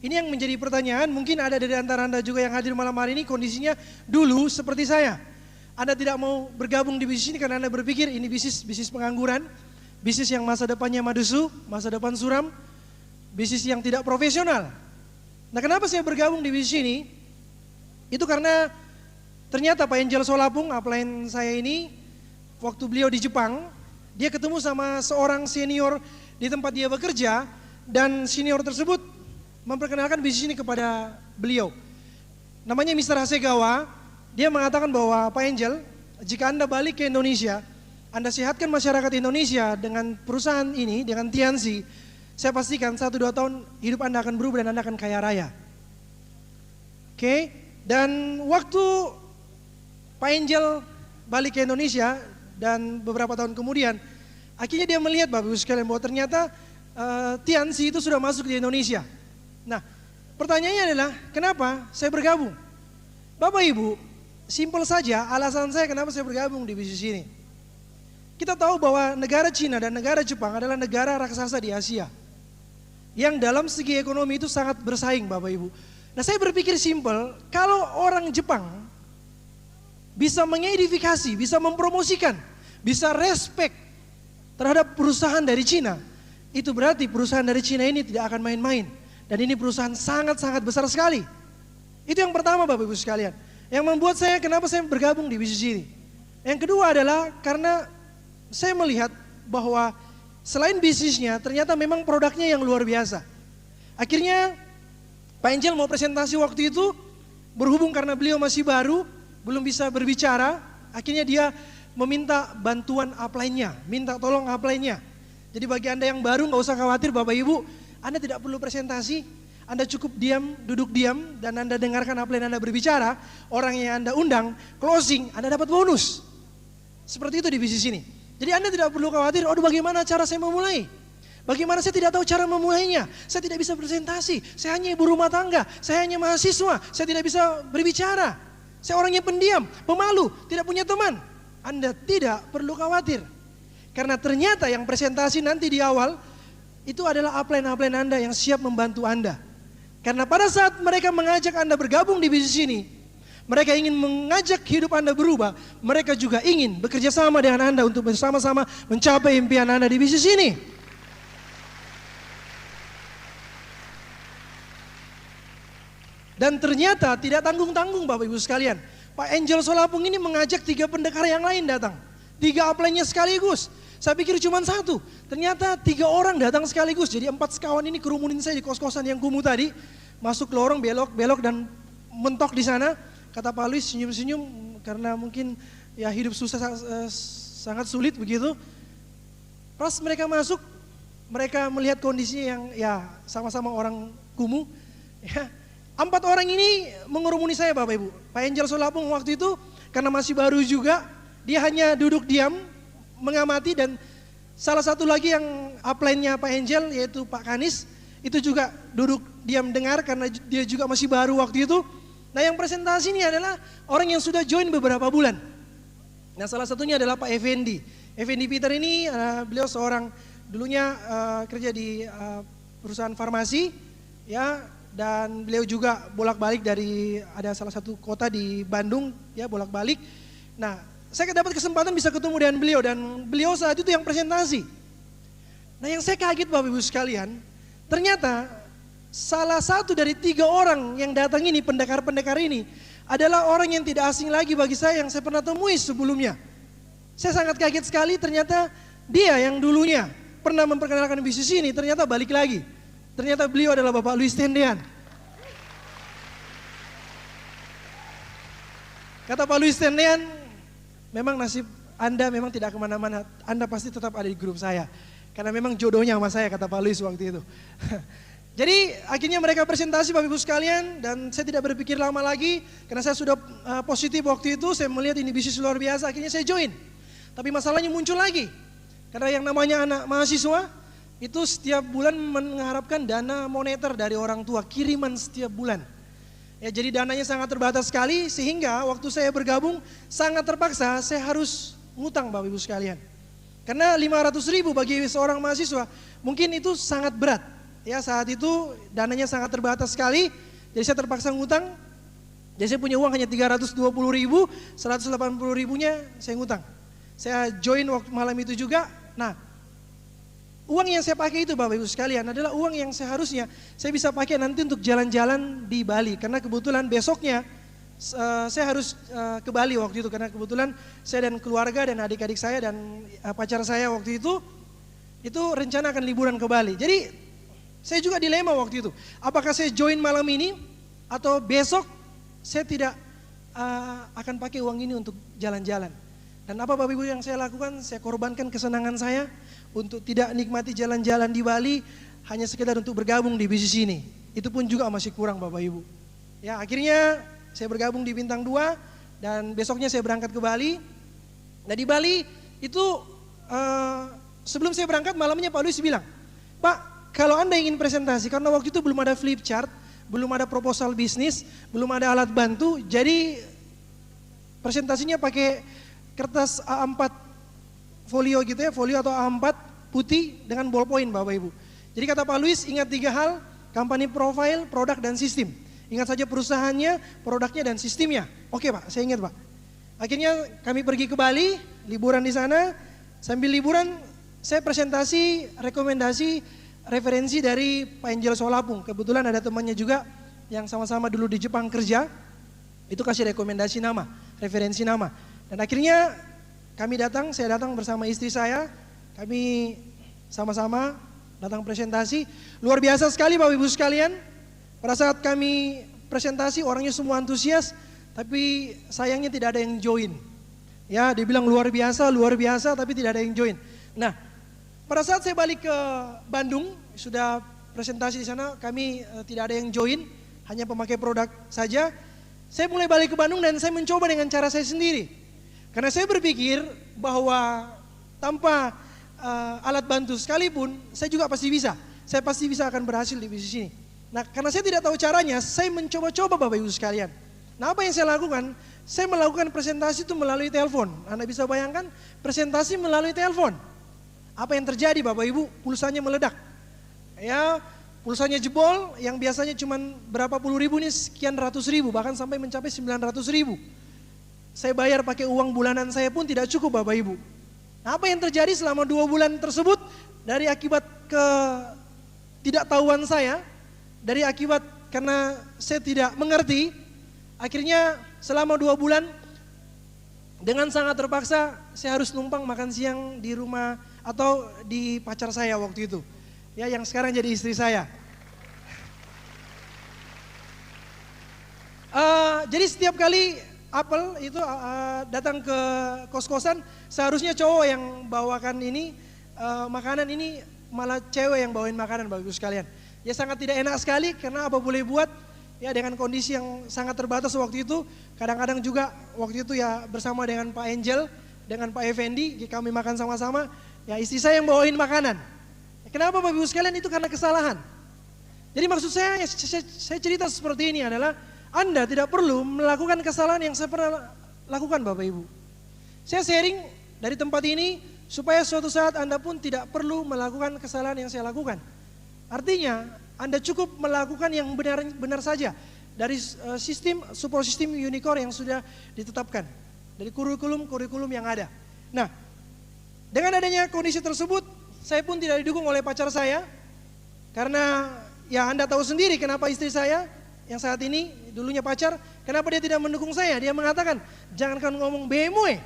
Ini yang menjadi pertanyaan. Mungkin ada dari antara Anda juga yang hadir malam hari ini kondisinya dulu seperti saya. Anda tidak mau bergabung di bisnis ini karena Anda berpikir ini bisnis pengangguran. Bisnis yang masa depannya madusu, masa depan suram. Bisnis yang tidak profesional. Nah, kenapa saya bergabung di bisnis ini? Itu karena ternyata Pak Angel Solapung, upline saya ini, waktu beliau di Jepang, dia ketemu sama seorang senior di tempat dia bekerja, dan senior tersebut memperkenalkan bisnis ini kepada beliau. Namanya Mr. Hasegawa, dia mengatakan bahwa Pak Angel, jika Anda balik ke Indonesia, Anda sehatkan masyarakat Indonesia dengan perusahaan ini, dengan Tianzi, saya pastikan 1-2 tahun hidup Anda akan berubah dan Anda akan kaya raya. Oke, dan waktu Pak Angel balik ke Indonesia dan beberapa tahun kemudian, akhirnya dia melihat Bapak Ibu sekalian bahwa ternyata Tianzi itu sudah masuk di Indonesia. Nah, pertanyaannya adalah kenapa saya bergabung? Bapak Ibu, simpel saja alasan saya kenapa saya bergabung di bisnis ini. Kita tahu bahwa negara Cina dan negara Jepang adalah negara raksasa di Asia. Yang dalam segi ekonomi itu sangat bersaing Bapak Ibu. Nah, saya berpikir simpel, kalau orang Jepang bisa mengedifikasi, bisa mempromosikan, bisa respect terhadap perusahaan dari Cina, itu berarti perusahaan dari Cina ini tidak akan main-main. Dan ini perusahaan sangat-sangat besar sekali. Itu yang pertama Bapak Ibu sekalian. Yang membuat saya, kenapa saya bergabung di bisnis ini. Yang kedua adalah karena saya melihat bahwa selain bisnisnya, ternyata memang produknya yang luar biasa. Akhirnya Pak Angel mau presentasi waktu itu, berhubung karena beliau masih baru, belum bisa berbicara, akhirnya dia meminta bantuan upline-nya, minta tolong upline-nya. Jadi bagi Anda yang baru nggak usah khawatir Bapak Ibu, Anda tidak perlu presentasi, Anda cukup diam, duduk diam, dan Anda dengarkan upline Anda berbicara, orang yang Anda undang, closing, Anda dapat bonus. Seperti itu di bisnis ini. Jadi Anda tidak perlu khawatir, aduh bagaimana cara saya memulai? Bagaimana saya tidak tahu cara memulainya? Saya tidak bisa presentasi, saya hanya ibu rumah tangga, saya hanya mahasiswa, saya tidak bisa berbicara. Saya orangnya pendiam, pemalu, tidak punya teman. Anda tidak perlu khawatir. Karena ternyata yang presentasi nanti di awal, itu adalah upline-upline Anda yang siap membantu Anda. Karena pada saat mereka mengajak Anda bergabung di bisnis ini, mereka ingin mengajak hidup Anda berubah, mereka juga ingin bekerja sama dengan Anda untuk bersama-sama mencapai impian Anda di bisnis ini. Dan ternyata tidak tanggung-tanggung Bapak Ibu sekalian. Pak Angel Solapung ini mengajak 3 pendekar yang lain datang. 3 upline-nya sekaligus. Saya pikir cuma 1, ternyata 3 orang datang sekaligus. Jadi 4 sekawan ini kerumunin saya di kos-kosan yang kumuh tadi. Masuk lorong, belok dan mentok di sana. Kata Pak Luis senyum-senyum karena mungkin ya hidup susah sangat sulit begitu. Pas mereka masuk, mereka melihat kondisinya yang ya sama-sama orang kumuh. Ya, 4 orang ini mengerumuni saya Bapak Ibu. Pak Angel Solapung waktu itu karena masih baru juga, dia hanya duduk diam, mengamati, dan salah satu lagi yang upline-nya Pak Angel yaitu Pak Kanis, itu juga duduk diam dengar karena dia juga masih baru waktu itu. Nah, yang presentasi ini adalah orang yang sudah join beberapa bulan. Nah, salah satunya adalah Pak Effendi. Effendi Peter ini beliau seorang dulunya kerja di perusahaan farmasi, ya, dan beliau juga bolak-balik dari ada salah satu kota di Bandung, ya, bolak-balik. Nah, saya dapat kesempatan bisa ketemu dengan beliau dan beliau saat itu yang presentasi. Nah, yang saya kaget Bapak Ibu sekalian, ternyata salah satu dari 3 orang yang datang ini, pendekar-pendekar ini, adalah orang yang tidak asing lagi bagi saya yang saya pernah temui sebelumnya. Saya sangat kaget sekali, ternyata dia yang dulunya pernah memperkenalkan bisnis ini, ternyata balik lagi. Ternyata beliau adalah Bapak Luis Tendean. Kata Pak Luis Tendean, memang nasib Anda memang tidak kemana-mana, Anda pasti tetap ada di grup saya. Karena memang jodohnya sama saya, kata Pak Luis waktu itu. Jadi akhirnya mereka presentasi Bapak Ibu sekalian, dan saya tidak berpikir lama lagi, karena saya sudah positif waktu itu, saya melihat ini bisnis luar biasa, akhirnya saya join. Tapi masalahnya muncul lagi, karena yang namanya anak mahasiswa, itu setiap bulan mengharapkan dana moneter dari orang tua, kiriman setiap bulan. Ya, jadi dananya sangat terbatas sekali, sehingga waktu saya bergabung sangat terpaksa saya harus ngutang Bapak Ibu sekalian. Karena 500.000 bagi seorang mahasiswa mungkin itu sangat berat. Ya, saat itu dananya sangat terbatas sekali, jadi saya terpaksa ngutang. Jadi saya punya uang hanya 320.000, 180.000-nya saya ngutang. Saya join waktu malam itu juga. Nah, uang yang saya pakai itu Bapak Ibu sekalian adalah uang yang seharusnya saya bisa pakai nanti untuk jalan-jalan di Bali. Karena kebetulan besoknya saya harus ke Bali waktu itu. Karena kebetulan saya dan keluarga dan adik-adik saya dan pacar saya waktu itu rencana akan liburan ke Bali. Jadi saya juga dilema waktu itu. Apakah saya join malam ini atau besok saya tidak akan pakai uang ini untuk jalan-jalan. Dan apa Bapak Ibu yang saya lakukan? Saya korbankan kesenangan saya untuk tidak nikmati jalan-jalan di Bali, hanya sekedar untuk bergabung di bisnis ini. Itu pun juga masih kurang Bapak Ibu. Ya, akhirnya saya bergabung di Bintang 2 dan besoknya saya berangkat ke Bali. Nah, di Bali itu sebelum saya berangkat malamnya Pak Luis bilang, "Pak, kalau Anda ingin presentasi, karena waktu itu belum ada flip chart, belum ada proposal bisnis, belum ada alat bantu, jadi presentasinya pakai kertas A4 folio gitu ya, folio atau A4 putih dengan ballpoint Bapak Ibu. Jadi kata Pak Luis, ingat 3 hal, company profile, produk dan sistem. Ingat saja perusahaannya, produknya dan sistemnya. Oke Pak, saya ingat Pak. Akhirnya kami pergi ke Bali, liburan di sana. Sambil liburan saya presentasi rekomendasi referensi dari Pak Angel Solapung. Kebetulan ada temannya juga yang sama-sama dulu di Jepang kerja. Itu kasih rekomendasi nama, referensi nama. Dan akhirnya saya datang bersama istri saya, kami sama-sama datang presentasi. Luar biasa sekali Bapak Ibu sekalian, pada saat kami presentasi orangnya semua antusias, tapi sayangnya tidak ada yang join. Ya, dibilang luar biasa, tapi tidak ada yang join. Nah, pada saat saya balik ke Bandung, sudah presentasi di sana, kami tidak ada yang join, hanya pemakai produk saja. Saya mulai balik ke Bandung dan saya mencoba dengan cara saya sendiri. Karena saya berpikir bahwa tanpa alat bantu sekalipun, saya juga pasti bisa. Saya pasti bisa akan berhasil di bisnis ini. Nah, karena saya tidak tahu caranya, saya mencoba-coba Bapak Ibu sekalian. Nah, apa yang saya lakukan? Saya melakukan presentasi itu melalui telepon. Anda bisa bayangkan presentasi melalui telepon. Apa yang terjadi Bapak Ibu? Pulsanya meledak. Ya, pulsanya jebol, yang biasanya cuma berapa puluh ribu nih sekian ratus ribu, bahkan sampai mencapai 900.000. Saya bayar pakai uang bulanan saya pun tidak cukup Bapak Ibu. Nah, apa yang terjadi selama 2 bulan tersebut? Dari akibat ketidaktahuan saya, dari akibat karena saya tidak mengerti, akhirnya selama 2 bulan dengan sangat terpaksa saya harus numpang makan siang di rumah atau di pacar saya waktu itu. Ya, yang sekarang jadi istri saya. Jadi setiap kali Apel itu datang ke kos-kosan, seharusnya cowok yang bawakan ini makanan, ini malah cewek yang bawain makanan Bapak Ibu sekalian. Ya sangat tidak enak sekali, karena apa boleh buat, ya dengan kondisi yang sangat terbatas waktu itu. Kadang-kadang juga waktu itu ya bersama dengan Pak Angel, dengan Pak Effendi, kami makan sama-sama, ya istri saya yang bawain makanan. Kenapa Bapak Ibu sekalian? Itu karena kesalahan. Jadi maksud saya cerita seperti ini adalah, Anda tidak perlu melakukan kesalahan yang saya pernah lakukan Bapak Ibu. Saya sharing dari tempat ini supaya suatu saat Anda pun tidak perlu melakukan kesalahan yang saya lakukan. Artinya Anda cukup melakukan yang benar saja dari sistem support system Unicor yang sudah ditetapkan. dari kurikulum yang ada. Nah, dengan adanya kondisi tersebut, saya pun tidak didukung oleh pacar saya, karena ya Anda tahu sendiri kenapa istri saya yang saat ini dulunya pacar, kenapa dia tidak mendukung saya. Dia mengatakan, jangankan ngomong BMW,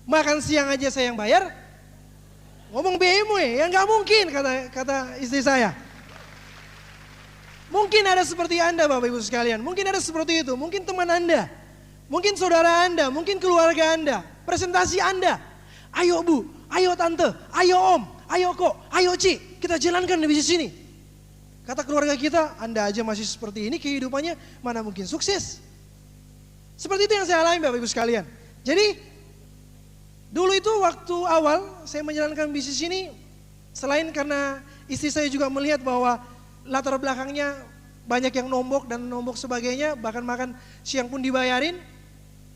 makan siang aja saya yang bayar, ngomong BMW, ya nggak mungkin kata istri saya. Mungkin ada seperti Anda Bapak Ibu sekalian, mungkin ada seperti itu, mungkin teman Anda, mungkin saudara Anda, mungkin keluarga Anda, presentasi Anda. Ayo Bu, ayo Tante, ayo Om, ayo Kok, ayo Ci, kita jalankan di bisnis ini. Kata keluarga kita, Anda aja masih seperti ini kehidupannya, mana mungkin sukses. Seperti itu yang saya alami Bapak Ibu sekalian. Jadi dulu itu waktu awal saya menjalankan bisnis ini, selain karena istri saya juga melihat bahwa latar belakangnya banyak yang nombok dan nombok sebagainya, bahkan makan siang pun dibayarin.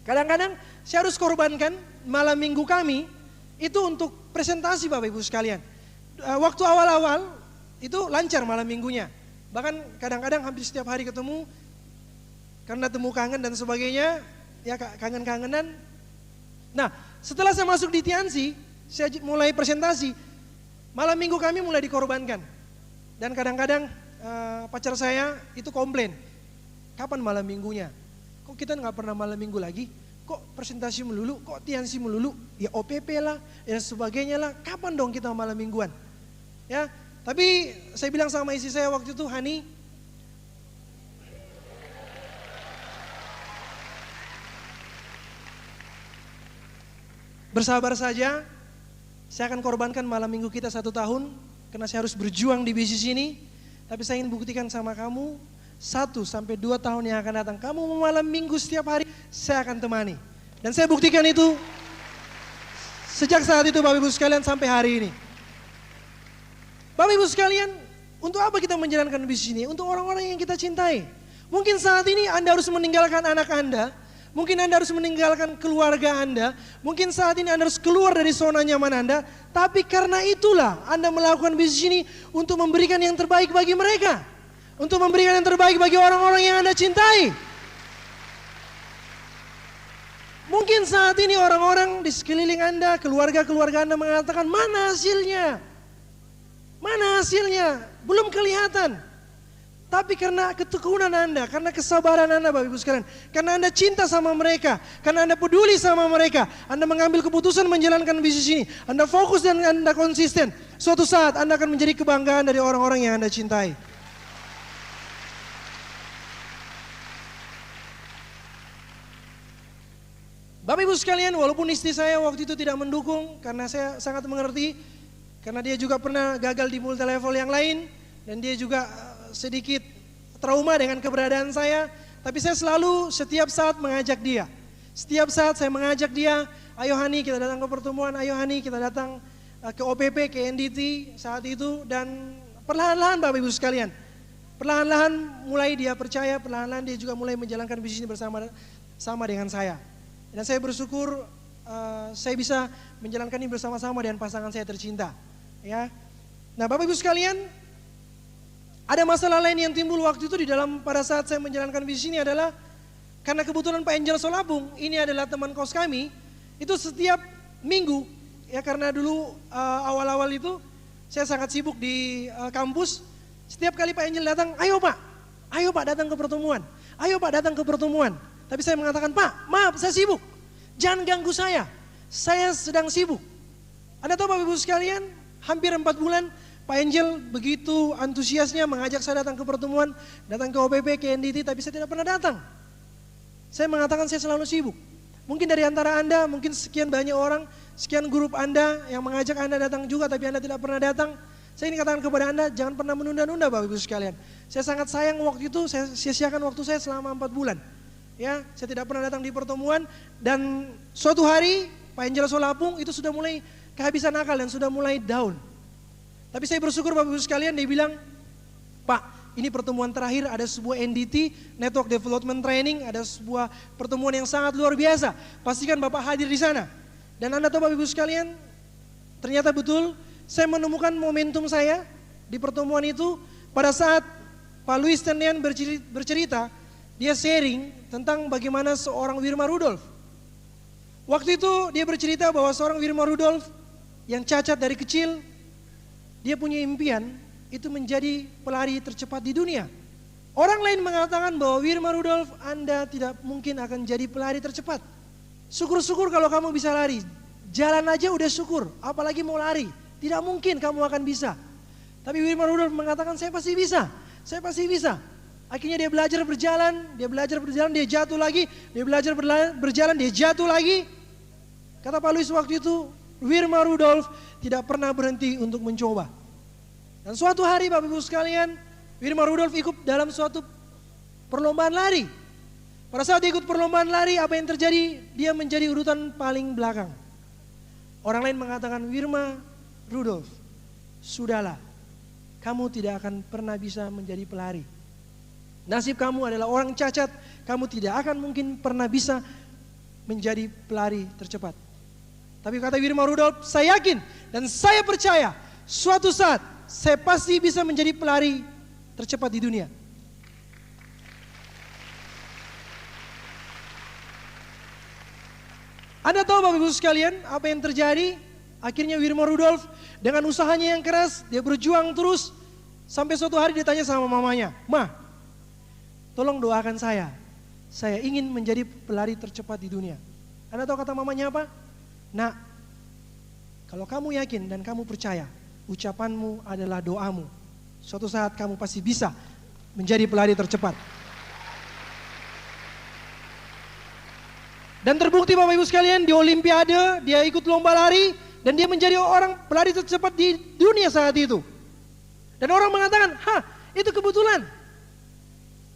Kadang-kadang saya harus korbankan malam minggu kami itu untuk presentasi Bapak Ibu sekalian. Waktu awal-awal itu lancar malam minggunya. Bahkan kadang-kadang hampir setiap hari ketemu, karena temu kangen dan sebagainya, ya kangen-kangenan. Nah, setelah saya masuk di Tiansi, saya mulai presentasi, malam minggu kami mulai dikorbankan. Dan kadang-kadang pacar saya itu komplain, kapan malam minggunya? Kok kita nggak pernah malam minggu lagi? Kok presentasi melulu? Kok Tiansi melulu? Ya OPP lah, dan sebagainya lah. Kapan dong kita malam mingguan? Ya, tapi saya bilang sama istri saya waktu itu, Hani, bersabar saja, saya akan korbankan malam minggu kita 1 tahun, karena saya harus berjuang di bisnis ini. Tapi saya ingin buktikan sama kamu, 1 sampai 2 tahun yang akan datang, kamu mau malam minggu setiap hari, saya akan temani. Dan saya buktikan itu, sejak saat itu Bapak Ibu sekalian sampai hari ini. Bapak Ibu sekalian, untuk apa kita menjalankan bisnis ini? Untuk orang-orang yang kita cintai. Mungkin saat ini Anda harus meninggalkan anak Anda, mungkin Anda harus meninggalkan keluarga Anda, mungkin saat ini Anda harus keluar dari zona nyaman Anda, tapi karena itulah Anda melakukan bisnis ini untuk memberikan yang terbaik bagi mereka, untuk memberikan yang terbaik bagi orang-orang yang Anda cintai. Mungkin saat ini orang-orang di sekeliling Anda, keluarga-keluarga Anda mengatakan, mana hasilnya? Mana hasilnya? Belum kelihatan. Tapi karena ketekunan Anda, karena kesabaran Anda Bapak Ibu sekalian, karena Anda cinta sama mereka, karena Anda peduli sama mereka, Anda mengambil keputusan menjalankan bisnis ini, Anda fokus dan Anda konsisten, suatu saat Anda akan menjadi kebanggaan dari orang-orang yang Anda cintai. Bapak Ibu sekalian, walaupun istri saya waktu itu tidak mendukung, karena saya sangat mengerti, karena dia juga pernah gagal di multi level yang lain, dan dia juga sedikit trauma dengan keberadaan saya, tapi saya selalu setiap saat mengajak dia. Setiap saat saya mengajak dia, ayo Hani kita datang ke pertemuan, ayo Hani kita datang ke OPP, ke NDT saat itu, dan perlahan-lahan Bapak Ibu sekalian, perlahan-lahan mulai dia percaya, perlahan-lahan dia juga mulai menjalankan bisnis ini bersama dengan saya. Dan saya bersyukur saya bisa menjalankan ini bersama-sama dengan pasangan saya tercinta. Ya, nah Bapak Ibu sekalian, ada masalah lain yang timbul waktu itu pada saat saya menjalankan bisnis ini adalah karena kebetulan Pak Angel Solapung ini adalah teman kos kami, itu setiap minggu ya, karena dulu awal-awal itu saya sangat sibuk di kampus. Setiap kali Pak Angel datang, ayo Pak datang ke pertemuan, ayo Pak datang ke pertemuan. Tapi saya mengatakan, Pak maaf saya sibuk, jangan ganggu saya sedang sibuk. Anda tahu Bapak Ibu sekalian, hampir 4 bulan Pak Angel begitu antusiasnya mengajak saya datang ke pertemuan, datang ke OPP, ke NDT, tapi saya tidak pernah datang. Saya mengatakan saya selalu sibuk. Mungkin dari antara Anda, mungkin sekian banyak orang, sekian grup Anda yang mengajak Anda datang juga, tapi Anda tidak pernah datang. Saya ingin katakan kepada Anda, jangan pernah menunda-nunda Bapak Ibu sekalian. Saya sangat sayang waktu itu, saya sia-siakan waktu saya selama 4 bulan. Ya, saya tidak pernah datang di pertemuan, dan suatu hari Pak Angel Solapung itu sudah mulai kehabisan akal dan sudah mulai down. Tapi saya bersyukur Bapak Ibu sekalian, dia bilang, Pak ini pertemuan terakhir, ada sebuah NDT, Network Development Training, ada sebuah pertemuan yang sangat luar biasa. Pastikan Bapak hadir di sana. Dan Anda tahu Bapak Ibu sekalian, ternyata betul, saya menemukan momentum saya di pertemuan itu pada saat Pak Louis Tendian bercerita, dia sharing tentang bagaimana seorang Wirma Rudolf. Waktu itu dia bercerita bahwa seorang Wirma Rudolf yang cacat dari kecil, dia punya impian itu menjadi pelari tercepat di dunia. Orang lain mengatakan bahwa Wirma Rudolf, Anda tidak mungkin akan jadi pelari tercepat. Syukur-syukur kalau kamu bisa lari, jalan aja udah syukur, apalagi mau lari. Tidak mungkin kamu akan bisa. Tapi Wirma Rudolf mengatakan saya pasti bisa, saya pasti bisa. Akhirnya dia belajar berjalan, dia jatuh lagi, dia belajar berjalan, dia jatuh lagi. Kata Pak Luis waktu itu, Wirma Rudolf tidak pernah berhenti untuk mencoba. Dan suatu hari Bapak Ibu sekalian, Wirma Rudolf ikut dalam suatu perlombaan lari. Pada saat ikut perlombaan lari, apa yang terjadi? Dia menjadi urutan paling belakang. Orang lain mengatakan, Wirma Rudolf, sudahlah, kamu tidak akan pernah bisa menjadi pelari. Nasib kamu adalah orang cacat, kamu tidak akan mungkin pernah bisa menjadi pelari tercepat. Tapi kata Wirma Rudolf, saya yakin dan saya percaya suatu saat saya pasti bisa menjadi pelari tercepat di dunia. Anda tahu Bapak Ibu sekalian apa yang terjadi? Akhirnya Wirma Rudolf dengan usahanya yang keras, dia berjuang terus. Sampai suatu hari dia tanya sama mamanya, Ma, tolong doakan saya ingin menjadi pelari tercepat di dunia. Anda tahu kata mamanya apa? Nak, kalau kamu yakin dan kamu percaya, ucapanmu adalah doamu. Suatu saat kamu pasti bisa menjadi pelari tercepat. Dan terbukti Bapak Ibu sekalian, di Olimpiade dia ikut lomba lari dan dia menjadi orang pelari tercepat di dunia saat itu. Dan orang mengatakan, itu kebetulan.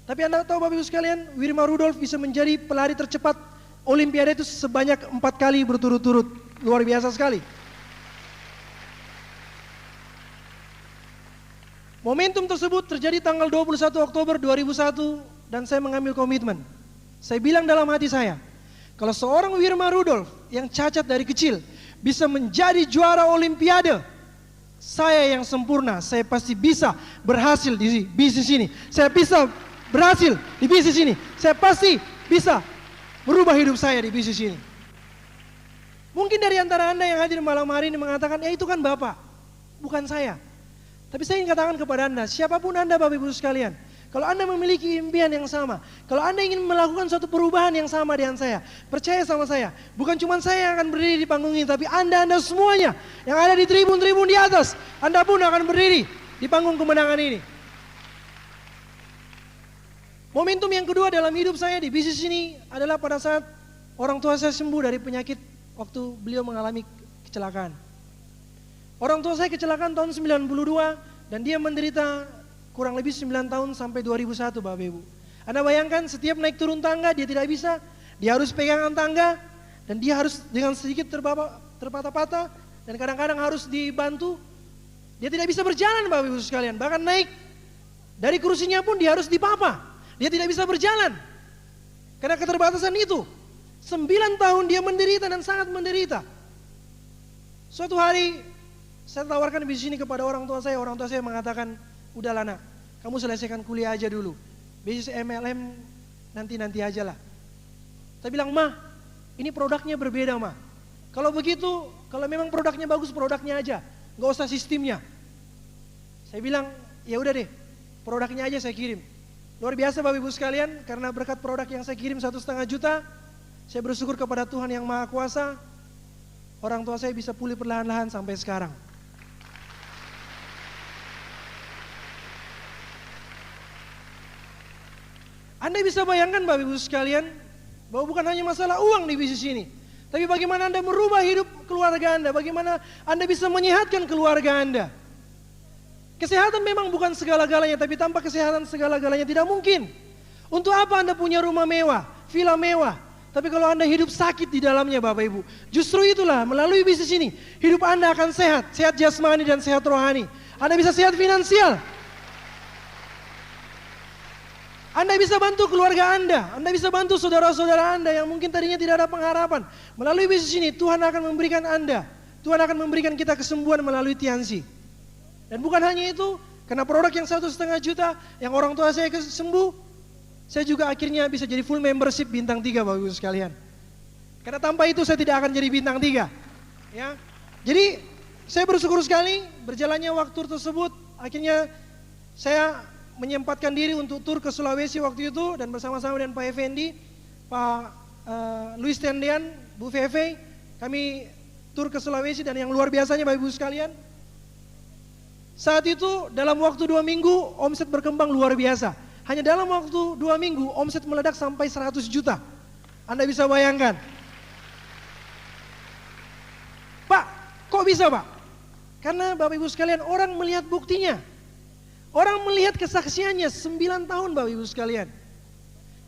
Tapi Anda tahu Bapak Ibu sekalian, Wirma Rudolf bisa menjadi pelari tercepat Olimpiade itu sebanyak 4 kali berturut-turut. Luar biasa sekali. Momentum tersebut terjadi tanggal 21 Oktober 2001 dan saya mengambil komitmen. Saya bilang dalam hati saya, kalau seorang Wirma Rudolf yang cacat dari kecil bisa menjadi juara Olimpiade, saya yang sempurna, saya pasti bisa berhasil di bisnis ini. Saya bisa berhasil di bisnis ini. Saya pasti bisa merubah hidup saya di bisnis ini. Mungkin dari antara Anda yang hadir malam hari ini mengatakan, ya itu kan Bapak, bukan saya. Tapi saya ingin katakan kepada Anda, siapapun Anda Bapak Ibu sekalian, kalau Anda memiliki impian yang sama, kalau Anda ingin melakukan suatu perubahan yang sama dengan saya, percaya sama saya, bukan cuma saya yang akan berdiri di panggung ini, tapi Anda semuanya yang ada di tribun-tribun di atas, Anda pun akan berdiri di panggung kemenangan ini. Momentum yang kedua dalam hidup saya di bisnis ini adalah pada saat orang tua saya sembuh dari penyakit waktu beliau mengalami kecelakaan. Orang tua saya kecelakaan tahun 92 dan dia menderita kurang lebih 9 tahun sampai 2001 Bapak Ibu. Anda bayangkan setiap naik turun tangga dia tidak bisa, dia harus pegangan tangga dan dia harus dengan sedikit terpatah-patah dan kadang-kadang harus dibantu. Dia tidak bisa berjalan Bapak Ibu sekalian, bahkan naik dari kursinya pun dia harus dipapa. Dia tidak bisa berjalan karena keterbatasan itu. 9 tahun dia menderita dan sangat menderita. Suatu hari saya tawarkan bisnis ini kepada orang tua saya mengatakan, udahlah nak, kamu selesaikan kuliah aja dulu. Bisnis MLM nanti aja lah. Saya bilang, Ma, ini produknya berbeda Ma. Kalau begitu, kalau memang produknya bagus, produknya aja. Gak usah sistemnya. Saya bilang, ya udah deh, produknya aja saya kirim. Luar biasa Bapak Ibu sekalian, karena berkat produk yang saya kirim 1,5 juta, saya bersyukur kepada Tuhan yang Maha Kuasa, orang tua saya bisa pulih perlahan-lahan sampai sekarang. Anda bisa bayangkan Bapak Ibu sekalian, bahwa bukan hanya masalah uang di bisnis ini, tapi bagaimana Anda merubah hidup keluarga Anda, bagaimana Anda bisa menyehatkan keluarga Anda. Kesehatan memang bukan segala-galanya, tapi tanpa kesehatan segala-galanya tidak mungkin. Untuk apa Anda punya rumah mewah, villa mewah, tapi kalau Anda hidup sakit di dalamnya Bapak Ibu, justru itulah melalui bisnis ini, hidup Anda akan sehat, sehat jasmani dan sehat rohani. Anda bisa sehat finansial. Anda bisa bantu keluarga Anda bisa bantu saudara-saudara Anda yang mungkin tadinya tidak ada pengharapan. Melalui bisnis ini Tuhan akan memberikan Tuhan akan memberikan kita kesembuhan melalui Tiansi. Dan bukan hanya itu, karena produk yang 1,5 juta yang orang tua saya sembuh, saya juga akhirnya bisa jadi full membership bintang 3 Bapak Ibu sekalian. Karena tanpa itu saya tidak akan jadi bintang 3. Ya. Jadi saya bersyukur sekali berjalannya waktu tersebut. Akhirnya saya menyempatkan diri untuk tur ke Sulawesi waktu itu. Dan bersama-sama dengan Pak Effendi, Pak Luis Tendian, Bu Feve, kami tur ke Sulawesi. Dan yang luar biasanya Bapak Ibu sekalian, saat itu dalam waktu 2 minggu omset berkembang luar biasa. Hanya dalam waktu 2 minggu omset meledak sampai 100 juta. Anda bisa bayangkan. Pak, kok bisa Pak? Karena Bapak Ibu sekalian orang melihat buktinya. Orang melihat kesaksiannya 9 tahun Bapak Ibu sekalian.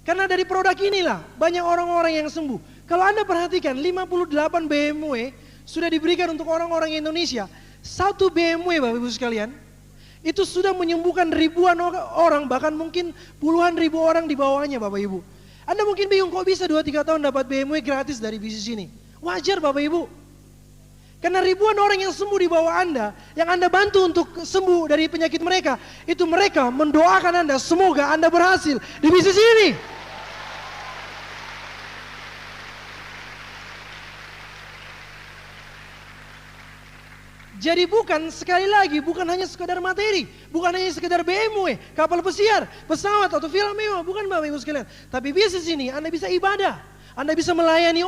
Karena dari produk inilah banyak orang-orang yang sembuh. Kalau Anda perhatikan 58 BMW sudah diberikan untuk orang-orang Indonesia. 1 BMW Bapak Ibu sekalian itu sudah menyembuhkan ribuan orang, bahkan mungkin puluhan ribu orang di bawahnya Bapak Ibu. Anda mungkin bingung kok bisa 2-3 tahun dapat BMW gratis dari bisnis ini. Wajar Bapak Ibu. Karena ribuan orang yang sembuh di bawah Anda, yang Anda bantu untuk sembuh dari penyakit mereka, itu mereka mendoakan Anda, semoga Anda berhasil di bisnis ini. Jadi bukan, sekali lagi, bukan hanya sekedar materi, bukan hanya sekedar BMW, kapal pesiar, pesawat atau film mewah, bukan Bapak Ibu sekalian. Tapi bisnis ini Anda bisa ibadah, Anda bisa melayani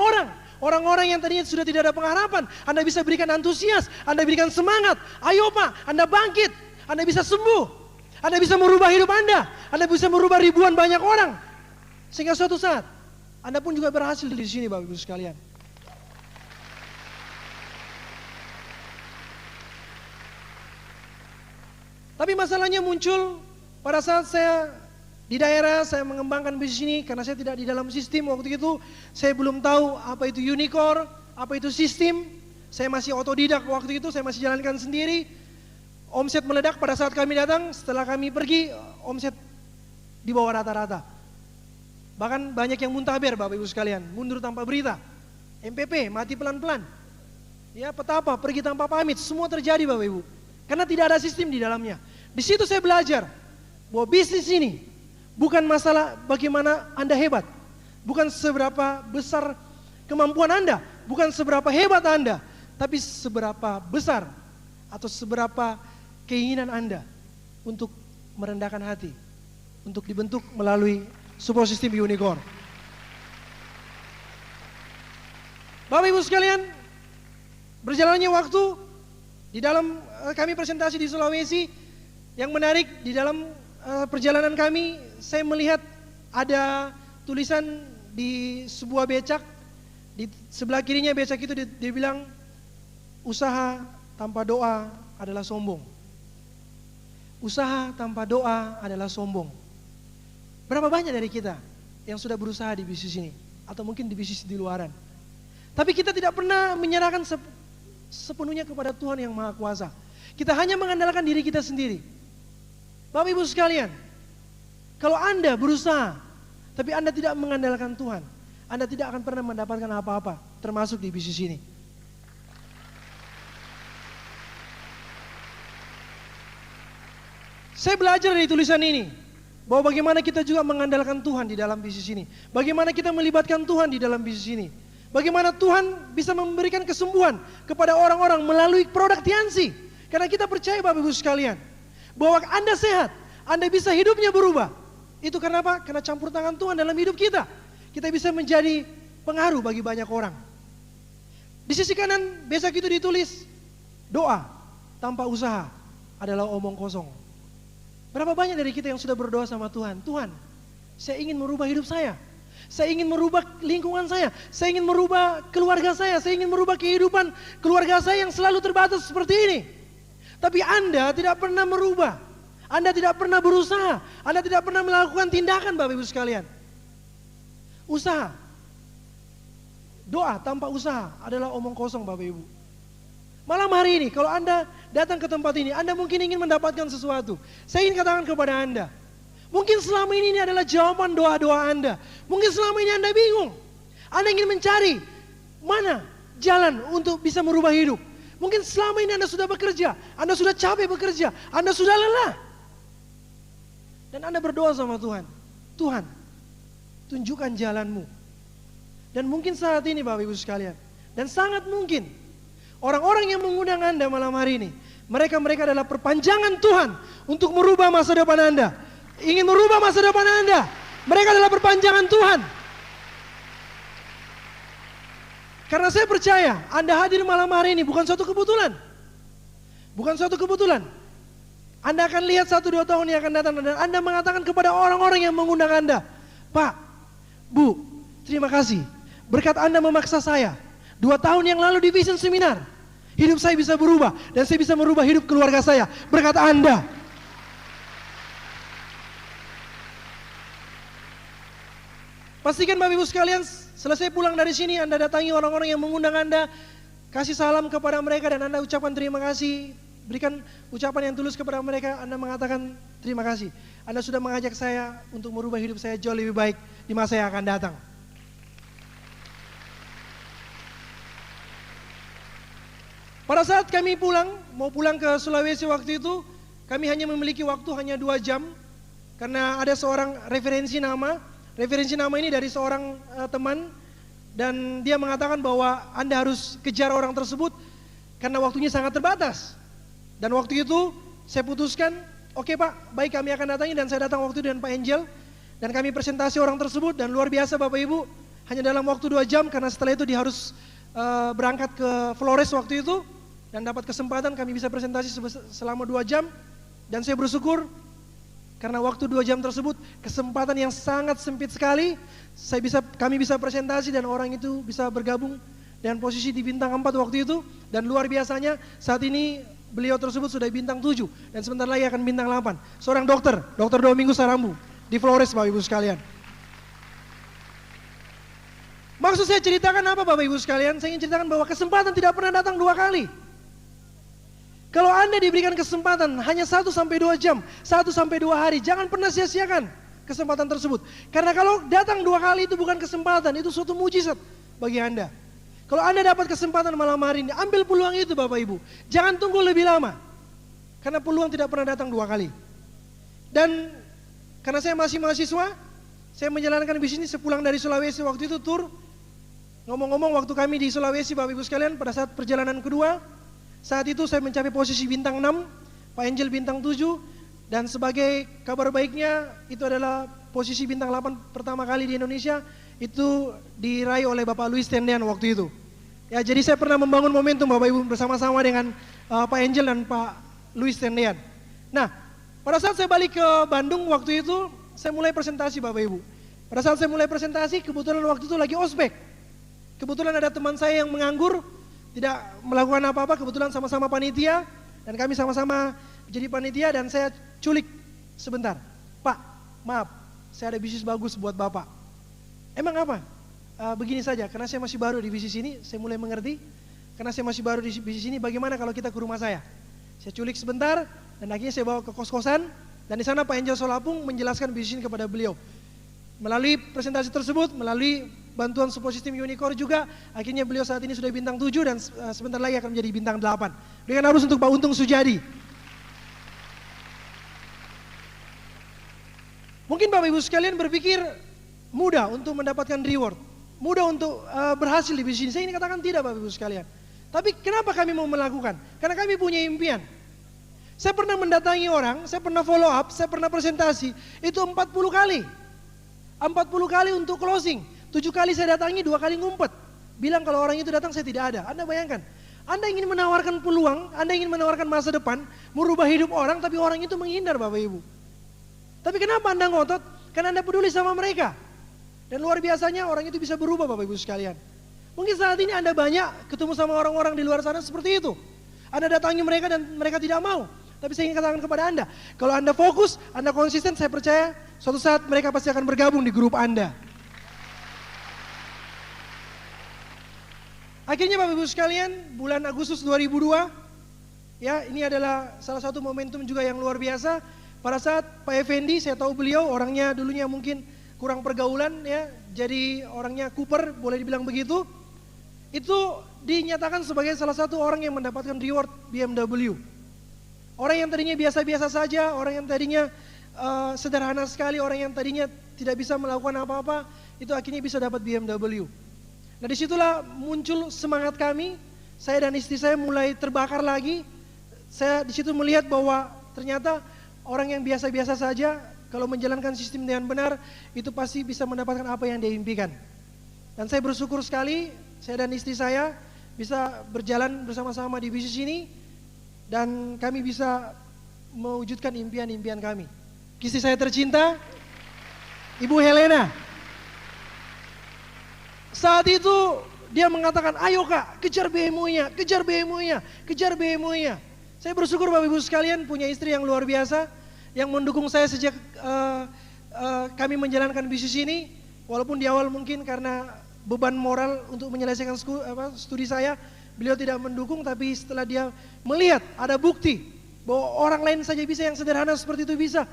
orang-orang yang tadinya sudah tidak ada pengharapan. Anda bisa berikan antusias, Anda berikan semangat. Ayo Pak, Anda bangkit, Anda bisa sembuh, Anda bisa merubah hidup Anda bisa merubah ribuan banyak orang. Sehingga suatu saat, Anda pun juga berhasil di sini Bapak Ibu sekalian. Tapi masalahnya muncul pada saat saya di daerah, saya mengembangkan bisnis ini karena saya tidak di dalam sistem waktu itu. Saya belum tahu apa itu unicorn, apa itu sistem. Saya masih otodidak waktu itu, saya masih jalankan sendiri. Omset meledak pada saat kami datang, setelah kami pergi omset di bawah rata-rata. Bahkan banyak yang muntaber Bapak Ibu sekalian, mundur tanpa berita. MPP, mati pelan-pelan. Ya, petapa, pergi tanpa pamit, semua terjadi Bapak Ibu. Karena tidak ada sistem di dalamnya. Di situ saya belajar bahwa bisnis ini bukan masalah bagaimana Anda hebat, bukan seberapa besar kemampuan Anda, bukan seberapa hebat Anda, tapi seberapa besar atau seberapa keinginan Anda untuk merendahkan hati, untuk dibentuk melalui sebuah sistem unicorn. Bapak Ibu sekalian, berjalannya waktu di dalam kami presentasi di Sulawesi, yang menarik di dalam perjalanan kami, saya melihat ada tulisan di sebuah becak, di sebelah kirinya becak itu dia bilang, usaha tanpa doa adalah sombong. Usaha tanpa doa adalah sombong. Berapa banyak dari kita yang sudah berusaha di bisnis ini, atau mungkin di bisnis di luaran, tapi kita tidak pernah menyerahkan sepenuhnya kepada Tuhan yang Maha Kuasa. Kita hanya mengandalkan diri kita sendiri. Bapak Ibu sekalian, kalau Anda berusaha, tapi Anda tidak mengandalkan Tuhan, Anda tidak akan pernah mendapatkan apa-apa, termasuk di bisnis ini. Saya belajar dari tulisan ini, bahwa bagaimana kita juga mengandalkan Tuhan di dalam bisnis ini. Bagaimana kita melibatkan Tuhan di dalam bisnis ini. Bagaimana Tuhan bisa memberikan kesembuhan kepada orang-orang melalui produk Tiansi. Karena kita percaya Bapak Ibu sekalian, bahwa Anda sehat, Anda bisa hidupnya berubah. Itu karena apa? Karena campur tangan Tuhan dalam hidup kita. Kita bisa menjadi pengaruh bagi banyak orang. Di sisi kanan besok itu ditulis, doa tanpa usaha adalah omong kosong. Berapa banyak dari kita yang sudah berdoa sama Tuhan, Tuhan, saya ingin merubah hidup saya ingin merubah lingkungan saya ingin merubah keluarga saya ingin merubah kehidupan keluarga saya yang selalu terbatas seperti ini. Tapi Anda tidak pernah merubah, Anda tidak pernah berusaha, Anda tidak pernah melakukan tindakan Bapak Ibu sekalian. Usaha, doa tanpa usaha adalah omong kosong Bapak Ibu. Malam hari ini kalau Anda datang ke tempat ini, Anda mungkin ingin mendapatkan sesuatu. Saya ingin katakan kepada Anda, mungkin selama ini adalah jawaban doa-doa Anda. Mungkin selama ini Anda bingung. Anda ingin mencari mana jalan untuk bisa merubah hidup. Mungkin selama ini Anda sudah bekerja, Anda sudah capek bekerja, Anda sudah lelah. Dan Anda berdoa sama Tuhan, Tuhan, tunjukkan jalanmu. Dan mungkin saat ini Bapak Ibu sekalian, dan sangat mungkin orang-orang yang mengundang Anda malam hari ini, mereka adalah perpanjangan Tuhan untuk merubah masa depan Anda. Ingin merubah masa depan Anda. Mereka adalah perpanjangan Tuhan. Karena saya percaya Anda hadir malam hari ini bukan suatu kebetulan. Bukan suatu kebetulan. Anda akan lihat 1-2 tahun yang akan datang dan Anda mengatakan kepada orang-orang yang mengundang Anda, Pak, Bu, terima kasih. Berkat Anda memaksa saya. 2 tahun yang lalu di Vision Seminar, hidup saya bisa berubah dan saya bisa merubah hidup keluarga saya. Berkat Anda. Pastikan Bapak Ibu sekalian, selesai pulang dari sini Anda datangi orang-orang yang mengundang Anda, kasih salam kepada mereka dan Anda ucapkan terima kasih. Berikan ucapan yang tulus kepada mereka, Anda mengatakan terima kasih. Anda sudah mengajak saya untuk merubah hidup saya jauh lebih baik di masa yang akan datang. Pada saat kami mau pulang ke Sulawesi waktu itu, kami hanya memiliki waktu hanya 2 jam. Karena ada seorang referensi nama ini dari seorang teman. Dan dia mengatakan bahwa Anda harus kejar orang tersebut karena waktunya sangat terbatas. Dan waktu itu saya putuskan, oke Pak, baik kami akan datangi dan saya datang waktu itu dengan Pak Angel. Dan kami presentasi orang tersebut dan luar biasa Bapak Ibu, hanya dalam waktu 2 jam karena setelah itu dia harus berangkat ke Flores waktu itu. Dan dapat kesempatan kami bisa presentasi selama 2 jam. Dan saya bersyukur karena waktu 2 jam tersebut kesempatan yang sangat sempit sekali. Kami bisa presentasi dan orang itu bisa bergabung dan posisi di bintang 4 waktu itu. Dan luar biasanya saat ini beliau tersebut sudah bintang 7 dan sebentar lagi akan bintang 8. Seorang dokter Domingo Sarambu di Flores Bapak Ibu sekalian. Maksud saya ceritakan apa Bapak Ibu sekalian? Saya ingin ceritakan bahwa kesempatan tidak pernah datang 2 kali. Kalau Anda diberikan kesempatan hanya 1-2 jam, 1-2 hari, jangan pernah sia-siakan kesempatan tersebut. Karena kalau datang 2 kali itu bukan kesempatan, itu suatu mujizat bagi Anda. Kalau Anda dapat kesempatan malam hari ini, ambil peluang itu Bapak Ibu. Jangan tunggu lebih lama. Karena peluang tidak pernah datang 2 kali. Dan karena saya masih mahasiswa, saya menjalankan bisnis sepulang dari Sulawesi waktu itu tur. Ngomong-ngomong waktu kami di Sulawesi Bapak Ibu sekalian pada saat perjalanan kedua, saat itu saya mencapai posisi bintang 6, Pak Angel bintang 7, dan sebagai kabar baiknya itu adalah posisi bintang 8 pertama kali di Indonesia, itu diraih oleh Bapak Luis Tendean waktu itu. Ya, jadi saya pernah membangun momentum Bapak Ibu bersama-sama dengan Pak Angel dan Pak Luis Tendean. Nah, pada saat saya balik ke Bandung waktu itu, saya mulai presentasi Bapak Ibu. Pada saat saya mulai presentasi, kebetulan waktu itu lagi ospek. Kebetulan ada teman saya yang menganggur, tidak melakukan apa-apa, kebetulan sama-sama panitia, dan kami sama-sama jadi panitia dan saya culik sebentar. Pak, maaf, saya ada bisnis bagus buat Bapak. Emang apa? Begini saja, karena saya masih baru di bisnis ini, saya mulai mengerti. Karena saya masih baru di bisnis ini, bagaimana kalau kita ke rumah saya? Saya culik sebentar, dan akhirnya saya bawa ke kos-kosan, dan di sana Pak Angel Solapung menjelaskan bisnis ini kepada beliau. Melalui presentasi tersebut, melalui bantuan support system Unicore juga, akhirnya beliau saat ini sudah bintang 7 dan sebentar lagi akan menjadi bintang 8. Dengan harus untuk Pak Untung Sujadi. Mungkin Bapak Ibu sekalian berpikir mudah untuk mendapatkan reward, mudah untuk berhasil di bisnis. Saya ini katakan tidak Bapak Ibu sekalian. Tapi kenapa kami mau melakukan? Karena kami punya impian. Saya pernah mendatangi orang, saya pernah follow up, saya pernah presentasi, itu 40 kali. 40 kali untuk closing. 7 kali saya datangi, 2 kali ngumpet. Bilang kalau orang itu datang saya tidak ada. Anda bayangkan, Anda ingin menawarkan peluang, Anda ingin menawarkan masa depan, merubah hidup orang, tapi orang itu menghindar Bapak Ibu. Tapi kenapa Anda ngotot? Karena Anda peduli sama mereka. Dan luar biasanya orang itu bisa berubah Bapak Ibu sekalian. Mungkin saat ini Anda banyak ketemu sama orang-orang di luar sana seperti itu. Anda datangi mereka dan mereka tidak mau. Tapi saya ingin katakan kepada Anda, kalau Anda fokus, Anda konsisten, saya percaya suatu saat mereka pasti akan bergabung di grup Anda. Akhirnya Bapak Ibu sekalian, bulan Agustus 2002, ya ini adalah salah satu momentum juga yang luar biasa. Pada saat Pak Effendi, saya tahu beliau orangnya dulunya mungkin kurang pergaulan ya, jadi orangnya Cooper, boleh dibilang begitu. Itu dinyatakan sebagai salah satu orang yang mendapatkan reward BMW. Orang yang tadinya biasa-biasa saja, orang yang tadinya sederhana sekali, orang yang tadinya tidak bisa melakukan apa-apa, itu akhirnya bisa dapat BMW. Nah disitulah muncul semangat kami, saya dan istri saya mulai terbakar lagi. Saya di situ melihat bahwa ternyata orang yang biasa-biasa saja kalau menjalankan sistem dengan benar itu pasti bisa mendapatkan apa yang dia impikan. Dan saya bersyukur sekali saya dan istri saya bisa berjalan bersama-sama di bisnis ini dan kami bisa mewujudkan impian-impian kami. Istri saya tercinta, Ibu Helena. Saat itu dia mengatakan, ayo Kak, kejar BMW-nya, kejar BMW-nya, kejar BMW-nya. Saya bersyukur Bapak Ibu sekalian punya istri yang luar biasa, yang mendukung saya sejak kami menjalankan bisnis ini. Walaupun di awal mungkin karena beban moral untuk menyelesaikan studi saya, beliau tidak mendukung, tapi setelah dia melihat ada bukti bahwa orang lain saja bisa yang sederhana seperti itu bisa.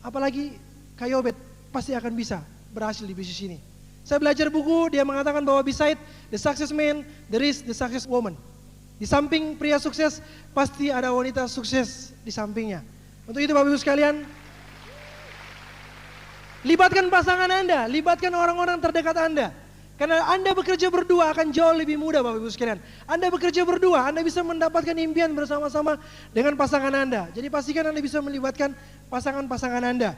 Apalagi Kak Yobet pasti akan bisa berhasil di bisnis ini. Saya belajar buku, dia mengatakan bahwa beside the success man, there is the success woman. Di samping pria sukses, pasti ada wanita sukses di sampingnya. Untuk itu Bapak Ibu sekalian, libatkan pasangan Anda, libatkan orang-orang terdekat Anda. Karena Anda bekerja berdua akan jauh lebih mudah Bapak Ibu sekalian. Anda bekerja berdua, Anda bisa mendapatkan impian bersama-sama dengan pasangan Anda. Jadi pastikan Anda bisa melibatkan pasangan-pasangan Anda.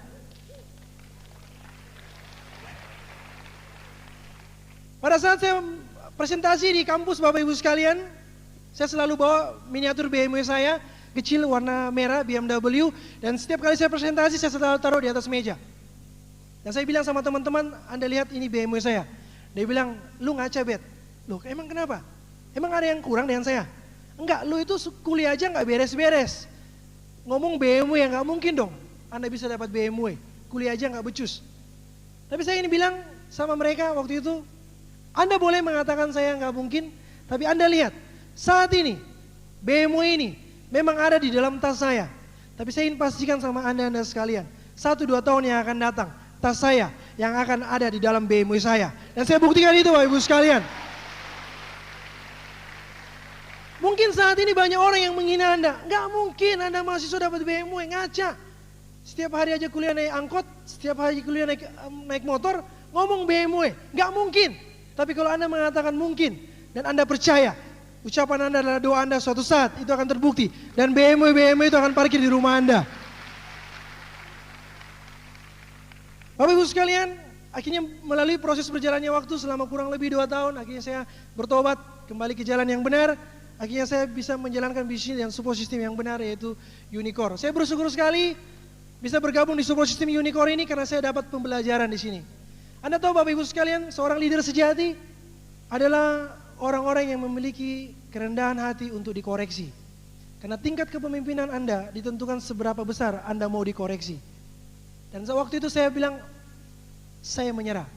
Pada saat saya presentasi di kampus Bapak Ibu sekalian, saya selalu bawa miniatur BMW saya, kecil warna merah BMW, dan setiap kali saya presentasi saya selalu taruh di atas meja. Dan saya bilang sama teman-teman, Anda lihat ini BMW saya. Dia bilang, lu ngaca Bet. Loh emang kenapa? Emang ada yang kurang dengan saya? Enggak, lu itu kuliah aja enggak beres-beres. Ngomong BMW ya enggak mungkin dong. Anda bisa dapat BMW, kuliah aja enggak becus. Tapi saya ini bilang sama mereka waktu itu, Anda boleh mengatakan saya nggak mungkin, tapi Anda lihat, saat ini BMW ini memang ada di dalam tas saya. Tapi saya ingin pastikan sama Anda sekalian, 1-2 tahun yang akan datang, tas saya yang akan ada di dalam BMW saya. Dan saya buktikan itu Bapak Ibu sekalian. Mungkin saat ini banyak orang yang menghina Anda, nggak mungkin Anda mahasiswa dapat BMW, ngaca. Setiap hari aja kuliah naik angkot, setiap hari kuliah naik motor, ngomong BMW, nggak mungkin. Tapi kalau Anda mengatakan mungkin dan Anda percaya, ucapan Anda adalah doa Anda suatu saat itu akan terbukti dan BMW itu akan parkir di rumah Anda. Bapak Ibu sekalian, akhirnya melalui proses berjalannya waktu selama kurang lebih 2 tahun, akhirnya saya bertobat kembali ke jalan yang benar. Akhirnya saya bisa menjalankan bisnis dan support system yang benar yaitu Unicore. Saya bersyukur sekali bisa bergabung di support system Unicore ini karena saya dapat pembelajaran di sini. Anda tahu Bapak Ibu sekalian, seorang leader sejati adalah orang-orang yang memiliki kerendahan hati untuk dikoreksi. Karena tingkat kepemimpinan Anda ditentukan seberapa besar Anda mau dikoreksi. Dan waktu itu saya bilang, saya menyerah.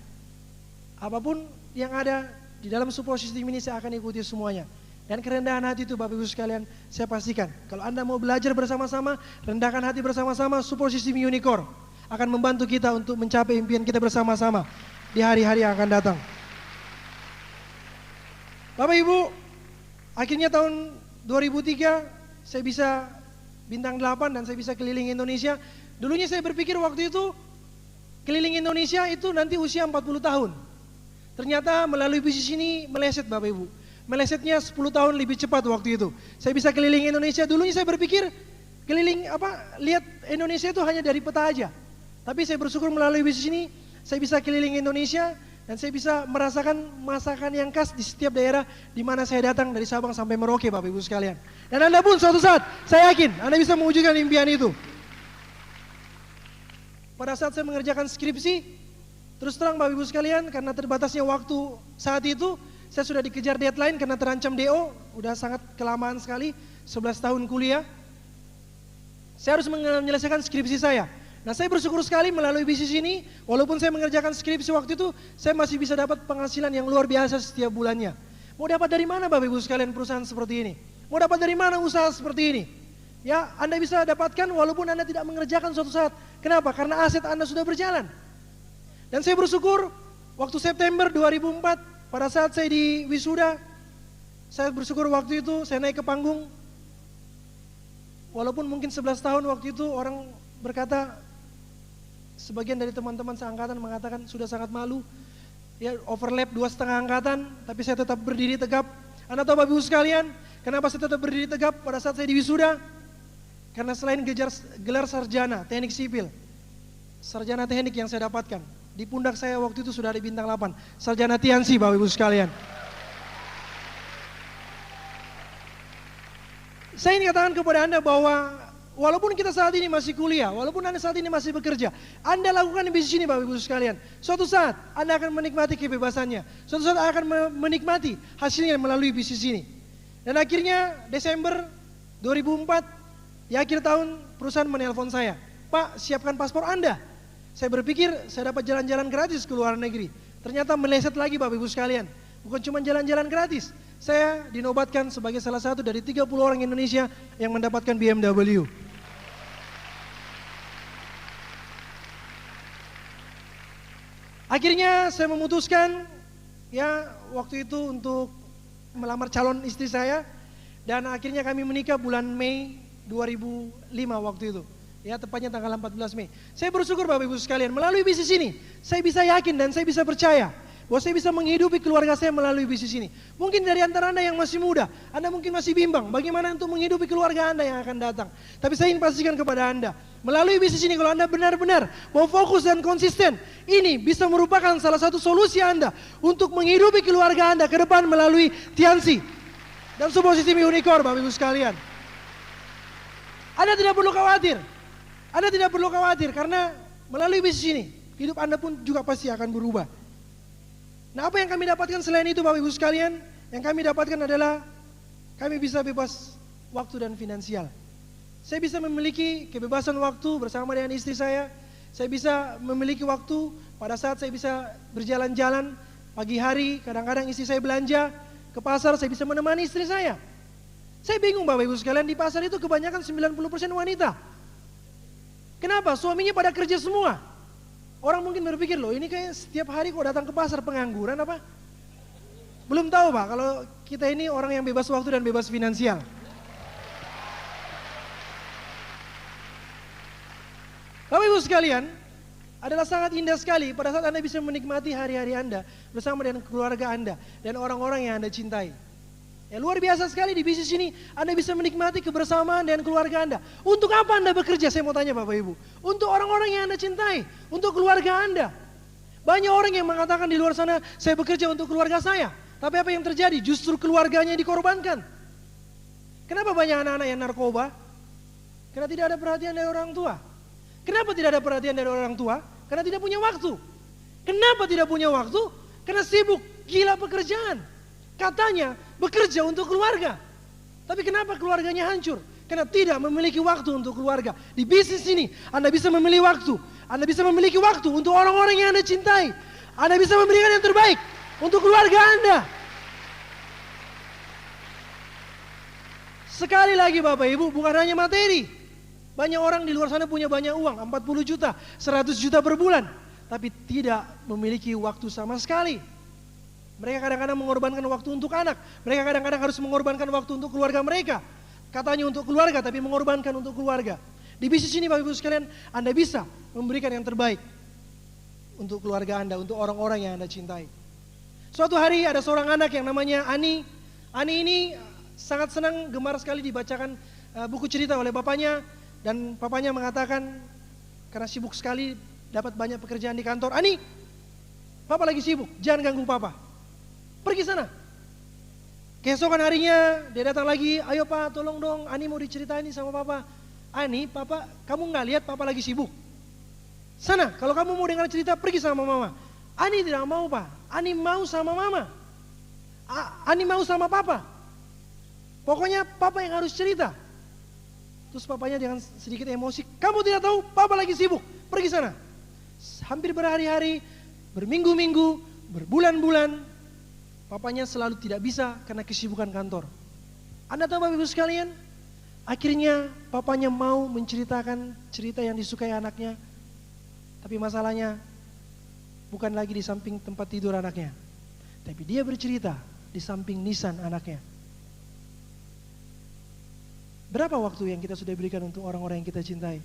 Apapun yang ada di dalam support system ini saya akan ikuti semuanya. Dan kerendahan hati itu Bapak Ibu sekalian, saya pastikan kalau Anda mau belajar bersama-sama, rendahkan hati bersama-sama, support system Unicore akan membantu kita untuk mencapai impian kita bersama-sama di hari-hari yang akan datang. Bapak Ibu, akhirnya tahun 2003 saya bisa bintang 8 dan saya bisa keliling Indonesia. Dulunya saya berpikir waktu itu keliling Indonesia itu nanti usia 40 tahun. Ternyata melalui bisnis ini meleset Bapak Ibu. Melesetnya 10 tahun lebih cepat waktu itu. Saya bisa keliling Indonesia. Dulunya saya berpikir keliling lihat Indonesia itu hanya dari peta aja. Tapi saya bersyukur melalui bisnis ini, saya bisa keliling Indonesia dan saya bisa merasakan masakan yang khas di setiap daerah di mana saya datang dari Sabang sampai Merauke Bapak Ibu sekalian. Dan Anda pun suatu saat, saya yakin Anda bisa mewujudkan impian itu. Pada saat saya mengerjakan skripsi, terus terang Bapak Ibu sekalian, karena terbatasnya waktu saat itu, saya sudah dikejar deadline karena terancam DO, udah sangat kelamaan sekali, 11 tahun kuliah. Saya harus menyelesaikan skripsi saya. Nah saya bersyukur sekali melalui bisnis ini, walaupun saya mengerjakan skripsi waktu itu, saya masih bisa dapat penghasilan yang luar biasa setiap bulannya. Mau dapat dari mana Bapak Ibu sekalian perusahaan seperti ini? Mau dapat dari mana usaha seperti ini? Ya Anda bisa dapatkan walaupun Anda tidak mengerjakan suatu saat. Kenapa? Karena aset Anda sudah berjalan. Dan saya bersyukur waktu September 2004 pada saat saya di wisuda, saya bersyukur waktu itu saya naik ke panggung. Walaupun mungkin 11 tahun waktu itu orang berkata, sebagian dari teman-teman seangkatan mengatakan sudah sangat malu. ya overlap 2,5 angkatan, tapi saya tetap berdiri tegap. Anda tahu Bapak Ibu sekalian, kenapa saya tetap berdiri tegap pada saat saya di wisuda? Karena selain gelar sarjana teknik sipil, sarjana teknik yang saya dapatkan, di pundak saya waktu itu sudah ada bintang 8, sarjana Tiansi Bapak Ibu sekalian. Saya ingin katakan kepada Anda bahwa walaupun kita saat ini masih kuliah, walaupun Anda saat ini masih bekerja, Anda lakukan di bisnis ini Bapak Ibu sekalian. Suatu saat Anda akan menikmati kebebasannya, suatu saat akan menikmati hasilnya melalui bisnis ini. Dan akhirnya Desember 2004, di akhir tahun perusahaan menelpon saya, Pak siapkan paspor Anda. Saya berpikir saya dapat jalan-jalan gratis ke luar negeri. Ternyata meleset lagi Bapak Ibu sekalian, bukan cuma jalan-jalan gratis. Saya dinobatkan sebagai salah satu dari 30 orang Indonesia yang mendapatkan BMW. Akhirnya saya memutuskan ya waktu itu untuk melamar calon istri saya, dan akhirnya kami menikah bulan Mei 2005 waktu itu. Ya tepatnya tanggal 14 Mei. Saya bersyukur Bapak Ibu sekalian, melalui bisnis ini saya bisa yakin dan saya bisa percaya bahwa saya bisa menghidupi keluarga saya melalui bisnis ini. Mungkin dari antara Anda yang masih muda, Anda mungkin masih bimbang bagaimana untuk menghidupi keluarga Anda yang akan datang. Tapi saya ingin pastikan kepada Anda, melalui bisnis ini kalau Anda benar-benar mau fokus dan konsisten, ini bisa merupakan salah satu solusi Anda untuk menghidupi keluarga Anda ke depan melalui Tiansi dan sebuah sistem unicorn Bapak Ibu sekalian. Anda tidak perlu khawatir. Anda tidak perlu khawatir karena melalui bisnis ini, hidup Anda pun juga pasti akan berubah. Nah, apa yang kami dapatkan selain itu Bapak Ibu sekalian? Yang kami dapatkan adalah kami bisa bebas waktu dan finansial. Saya bisa memiliki kebebasan waktu bersama dengan istri saya. Saya bisa memiliki waktu pada saat saya bisa berjalan-jalan pagi hari, kadang-kadang istri saya belanja ke pasar, saya bisa menemani istri saya. Saya bingung Bapak Ibu sekalian, di pasar itu kebanyakan 90% wanita. Kenapa? Suaminya pada kerja semua. Orang mungkin berpikir, loh ini kayak setiap hari kok datang ke pasar, pengangguran apa? Belum tahu Pak, kalau kita ini orang yang bebas waktu dan bebas finansial. Bapak Ibu sekalian, adalah sangat indah sekali pada saat Anda bisa menikmati hari-hari Anda bersama dengan keluarga Anda dan orang-orang yang Anda cintai. Ya, luar biasa sekali di bisnis ini Anda bisa menikmati kebersamaan dengan keluarga Anda. Untuk apa Anda bekerja? Saya mau tanya Bapak Ibu. Untuk orang-orang yang Anda cintai, untuk keluarga Anda. Banyak orang yang mengatakan di luar sana, saya bekerja untuk keluarga saya. Tapi apa yang terjadi? Justru keluarganya dikorbankan. Kenapa banyak anak-anak yang narkoba? Karena tidak ada perhatian dari orang tua. Kenapa tidak ada perhatian dari orang tua? Karena tidak punya waktu. Kenapa tidak punya waktu? Karena sibuk, gila pekerjaan. Katanya bekerja untuk keluarga. Tapi kenapa keluarganya hancur? Karena tidak memiliki waktu untuk keluarga. Di bisnis ini Anda bisa memilih waktu. Anda bisa memiliki waktu untuk orang-orang yang Anda cintai. Anda bisa memberikan yang terbaik untuk keluarga Anda. Sekali lagi Bapak Ibu, bukan hanya materi. Banyak orang di luar sana punya banyak uang, 40 juta, 100 juta per bulan. Tapi tidak memiliki waktu sama sekali. Mereka kadang-kadang mengorbankan waktu untuk anak. Mereka kadang-kadang harus mengorbankan waktu untuk keluarga mereka. Katanya untuk keluarga, tapi mengorbankan untuk keluarga. Di bisnis ini Bapak Ibu sekalian, Anda bisa memberikan yang terbaik untuk keluarga Anda, untuk orang-orang yang Anda cintai. Suatu hari ada seorang anak yang namanya Ani. Ani ini sangat senang, gemar sekali dibacakan buku cerita oleh bapaknya. Dan papanya mengatakan, karena sibuk sekali dapat banyak pekerjaan di kantor. Ani, papa lagi sibuk, jangan ganggu papa. Pergi sana. Keesokan harinya dia datang lagi, ayo Pak tolong dong, Ani mau diceritain sama papa. Ani, papa, kamu nggak lihat papa lagi sibuk? Sana, kalau kamu mau dengar cerita pergi sama mama. Ani tidak mau Pak, Ani mau sama mama. Ani mau sama papa. Pokoknya papa yang harus cerita. Terus papanya dengan sedikit emosi, kamu tidak tahu papa lagi sibuk, pergi sana. Hampir berhari-hari, berminggu-minggu, berbulan-bulan, papanya selalu tidak bisa karena kesibukan kantor. Anda tahu Bapak Ibu sekalian, akhirnya papanya mau menceritakan cerita yang disukai anaknya. Tapi masalahnya bukan lagi di samping tempat tidur anaknya. Tapi dia bercerita di samping nisan anaknya. Berapa waktu yang kita sudah berikan untuk orang-orang yang kita cintai?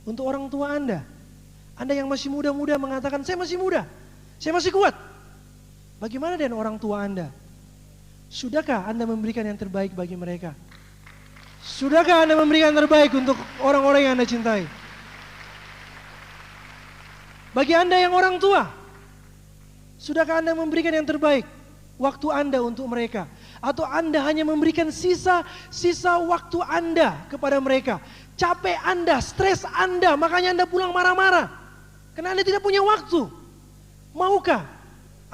Untuk orang tua Anda. Anda yang masih muda-muda mengatakan, saya masih muda, saya masih kuat. Bagaimana dengan orang tua Anda? Sudahkah Anda memberikan yang terbaik bagi mereka? Sudahkah Anda memberikan yang terbaik untuk orang-orang yang Anda cintai? Bagi Anda yang orang tua, sudahkah Anda memberikan yang terbaik waktu Anda untuk mereka? Atau Anda hanya memberikan sisa waktu Anda kepada mereka? Capek Anda, stres Anda, makanya Anda pulang marah-marah. Karena Anda tidak punya waktu. Maukah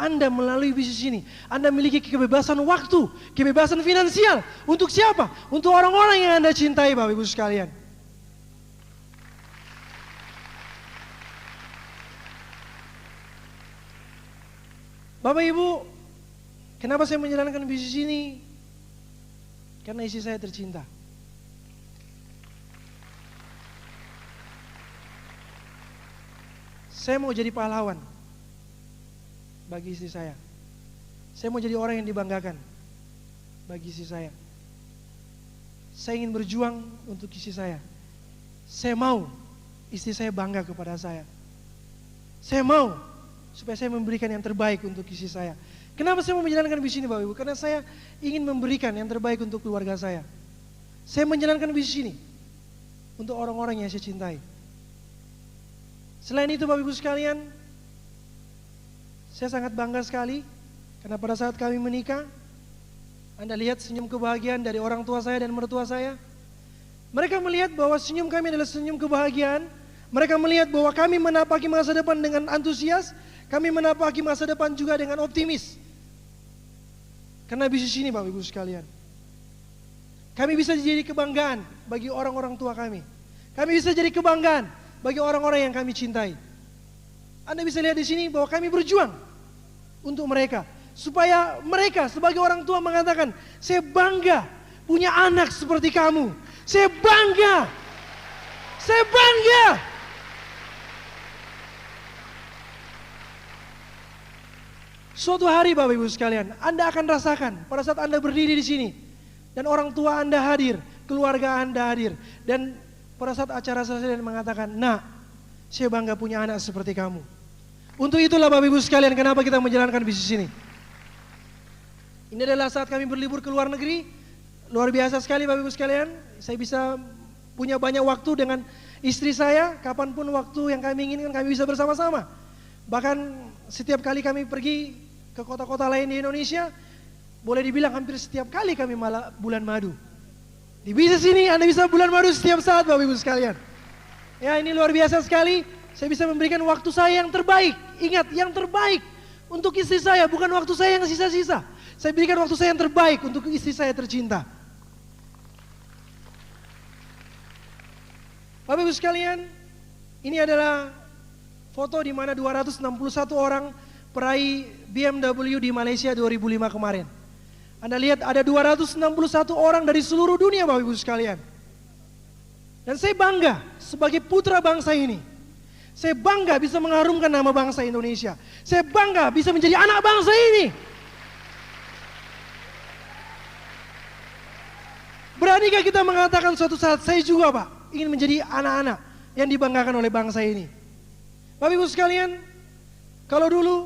Anda melalui bisnis ini, Anda memiliki kebebasan waktu, kebebasan finansial. Untuk siapa? Untuk orang-orang yang Anda cintai, Bapak Ibu sekalian. Bapak Ibu, kenapa saya menjalankan bisnis ini? Karena istri saya tercinta. Saya mau jadi pahlawan bagi istri saya. Saya mau jadi orang yang dibanggakan bagi istri saya. Saya ingin berjuang untuk istri saya. Saya mau istri saya bangga kepada saya. Saya mau supaya saya memberikan yang terbaik untuk istri saya. Kenapa saya mau menjalankan bisnis ini, Bapak Ibu? Karena saya ingin memberikan yang terbaik untuk keluarga saya. Saya menjalankan bisnis ini untuk orang-orang yang saya cintai. Selain itu, Bapak Ibu sekalian, saya sangat bangga sekali karena pada saat kami menikah, Anda lihat senyum kebahagiaan dari orang tua saya dan mertua saya. Mereka melihat bahwa senyum kami adalah senyum kebahagiaan. Mereka melihat bahwa kami menapaki masa depan dengan antusias. Kami menapaki masa depan juga dengan optimis. Karena bisnis ini, Bapak Ibu sekalian, kami bisa jadi kebanggaan bagi orang-orang tua kami. Kami bisa jadi kebanggaan bagi orang-orang yang kami cintai. Anda bisa lihat di sini bahwa kami berjuang untuk mereka. Supaya mereka sebagai orang tua mengatakan, saya bangga punya anak seperti kamu. Saya bangga. Saya bangga. Suatu hari, Bapak Ibu sekalian, Anda akan rasakan pada saat Anda berdiri di sini dan orang tua Anda hadir, keluarga Anda hadir, dan pada saat acara selesai dan mengatakan, "Nak, saya bangga punya anak seperti kamu." Untuk itulah, Bapak Ibu sekalian, kenapa kita menjalankan bisnis ini. Ini adalah saat kami berlibur ke luar negeri. Luar biasa sekali, Bapak Ibu sekalian. Saya bisa punya banyak waktu dengan istri saya. Kapanpun waktu yang kami inginkan, kami bisa bersama-sama. Bahkan setiap kali kami pergi ke kota-kota lain di Indonesia, boleh dibilang hampir setiap kali kami malah bulan madu. Di bisnis ini Anda bisa bulan madu setiap saat, Bapak Ibu sekalian. Ya, ini luar biasa sekali. Saya bisa memberikan waktu saya yang terbaik. Ingat, yang terbaik untuk istri saya, bukan waktu saya yang sisa-sisa. Saya berikan waktu saya yang terbaik untuk istri saya tercinta. Bapak Ibu sekalian, ini adalah foto di mana 261 orang peraih BMW di Malaysia 2005 kemarin. Anda lihat ada 261 orang dari seluruh dunia, Bapak Ibu sekalian. Dan saya bangga sebagai putra bangsa ini. Saya bangga bisa mengharumkan nama bangsa Indonesia. Saya bangga bisa menjadi anak bangsa ini. Beranikah kita mengatakan suatu saat, saya juga, Pak, ingin menjadi anak-anak yang dibanggakan oleh bangsa ini. Bapak Ibu sekalian, kalau dulu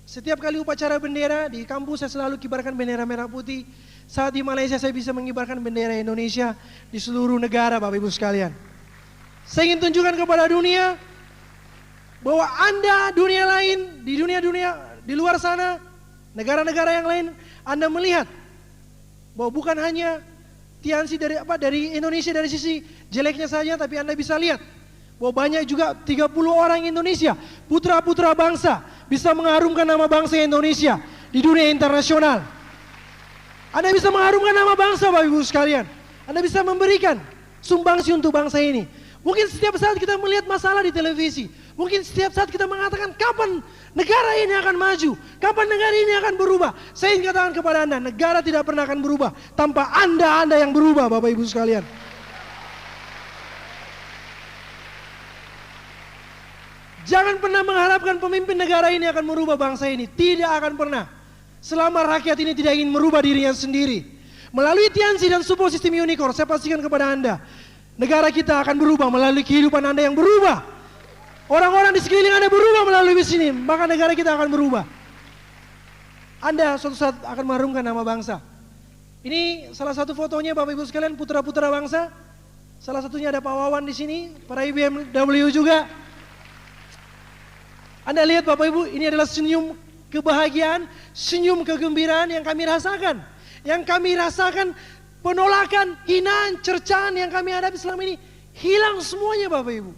setiap kali upacara bendera di kampus saya selalu kibarkan bendera merah putih. Saat di Malaysia saya bisa mengibarkan bendera Indonesia di seluruh negara, Bapak Ibu sekalian. Saya ingin tunjukkan kepada dunia bahwa Anda, dunia lain, di dunia-dunia di luar sana, negara-negara yang lain, Anda melihat bahwa bukan hanya Tiansi dari Indonesia dari sisi jeleknya saja, tapi Anda bisa lihat bahwa banyak juga 30 orang Indonesia, putra-putra bangsa, bisa mengharumkan nama bangsa Indonesia di dunia internasional. Anda bisa mengharumkan nama bangsa, Bapak Ibu sekalian. Anda bisa memberikan sumbangsi untuk bangsa ini. Mungkin setiap saat kita melihat masalah di televisi. Mungkin setiap saat kita mengatakan kapan negara ini akan maju, kapan negara ini akan berubah. Saya ingin katakan kepada Anda, negara tidak pernah akan berubah tanpa Anda yang berubah, Bapak Ibu sekalian. Jangan pernah mengharapkan pemimpin negara ini akan merubah bangsa ini. Tidak akan pernah. Selama rakyat ini tidak ingin merubah dirinya sendiri. Melalui Tiansi dan support sistem Unicorn, saya pastikan kepada Anda, negara kita akan berubah melalui kehidupan Anda yang berubah. Orang-orang di sekeliling Anda berubah melalui bisnis ini, maka negara kita akan berubah. Anda suatu saat akan mengharumkan nama bangsa. Ini salah satu fotonya Bapak Ibu sekalian, putra-putra bangsa. Salah satunya ada Pak Wawan di sini, para IBMW juga. Anda lihat Bapak Ibu, ini adalah senyum kebahagiaan, senyum kegembiraan yang kami rasakan. Yang kami rasakan penolakan, hinaan, cercaan yang kami hadapi selama ini hilang semuanya Bapak Ibu.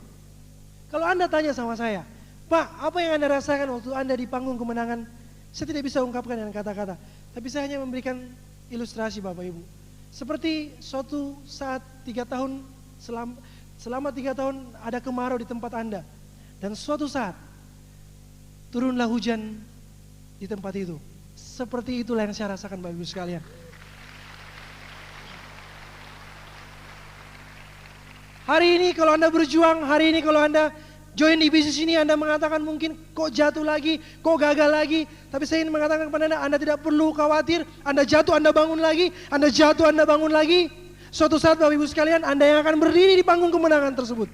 Kalau Anda tanya sama saya, Pak, apa yang Anda rasakan waktu Anda di panggung kemenangan? Saya tidak bisa ungkapkan dengan kata-kata, tapi saya hanya memberikan ilustrasi Bapak Ibu. Seperti suatu saat 3 tahun, selama 3 tahun ada kemarau di tempat Anda. Dan suatu saat turunlah hujan di tempat itu. Seperti itulah yang saya rasakan Bapak Ibu sekalian. Hari ini kalau Anda berjuang, hari ini kalau Anda join di bisnis ini, Anda mengatakan mungkin kok jatuh lagi, kok gagal lagi. Tapi saya ingin mengatakan kepada Anda tidak perlu khawatir. Anda jatuh, Anda bangun lagi. Anda jatuh, Anda bangun lagi. Suatu saat Bapak Ibu sekalian, Anda yang akan berdiri di panggung kemenangan tersebut.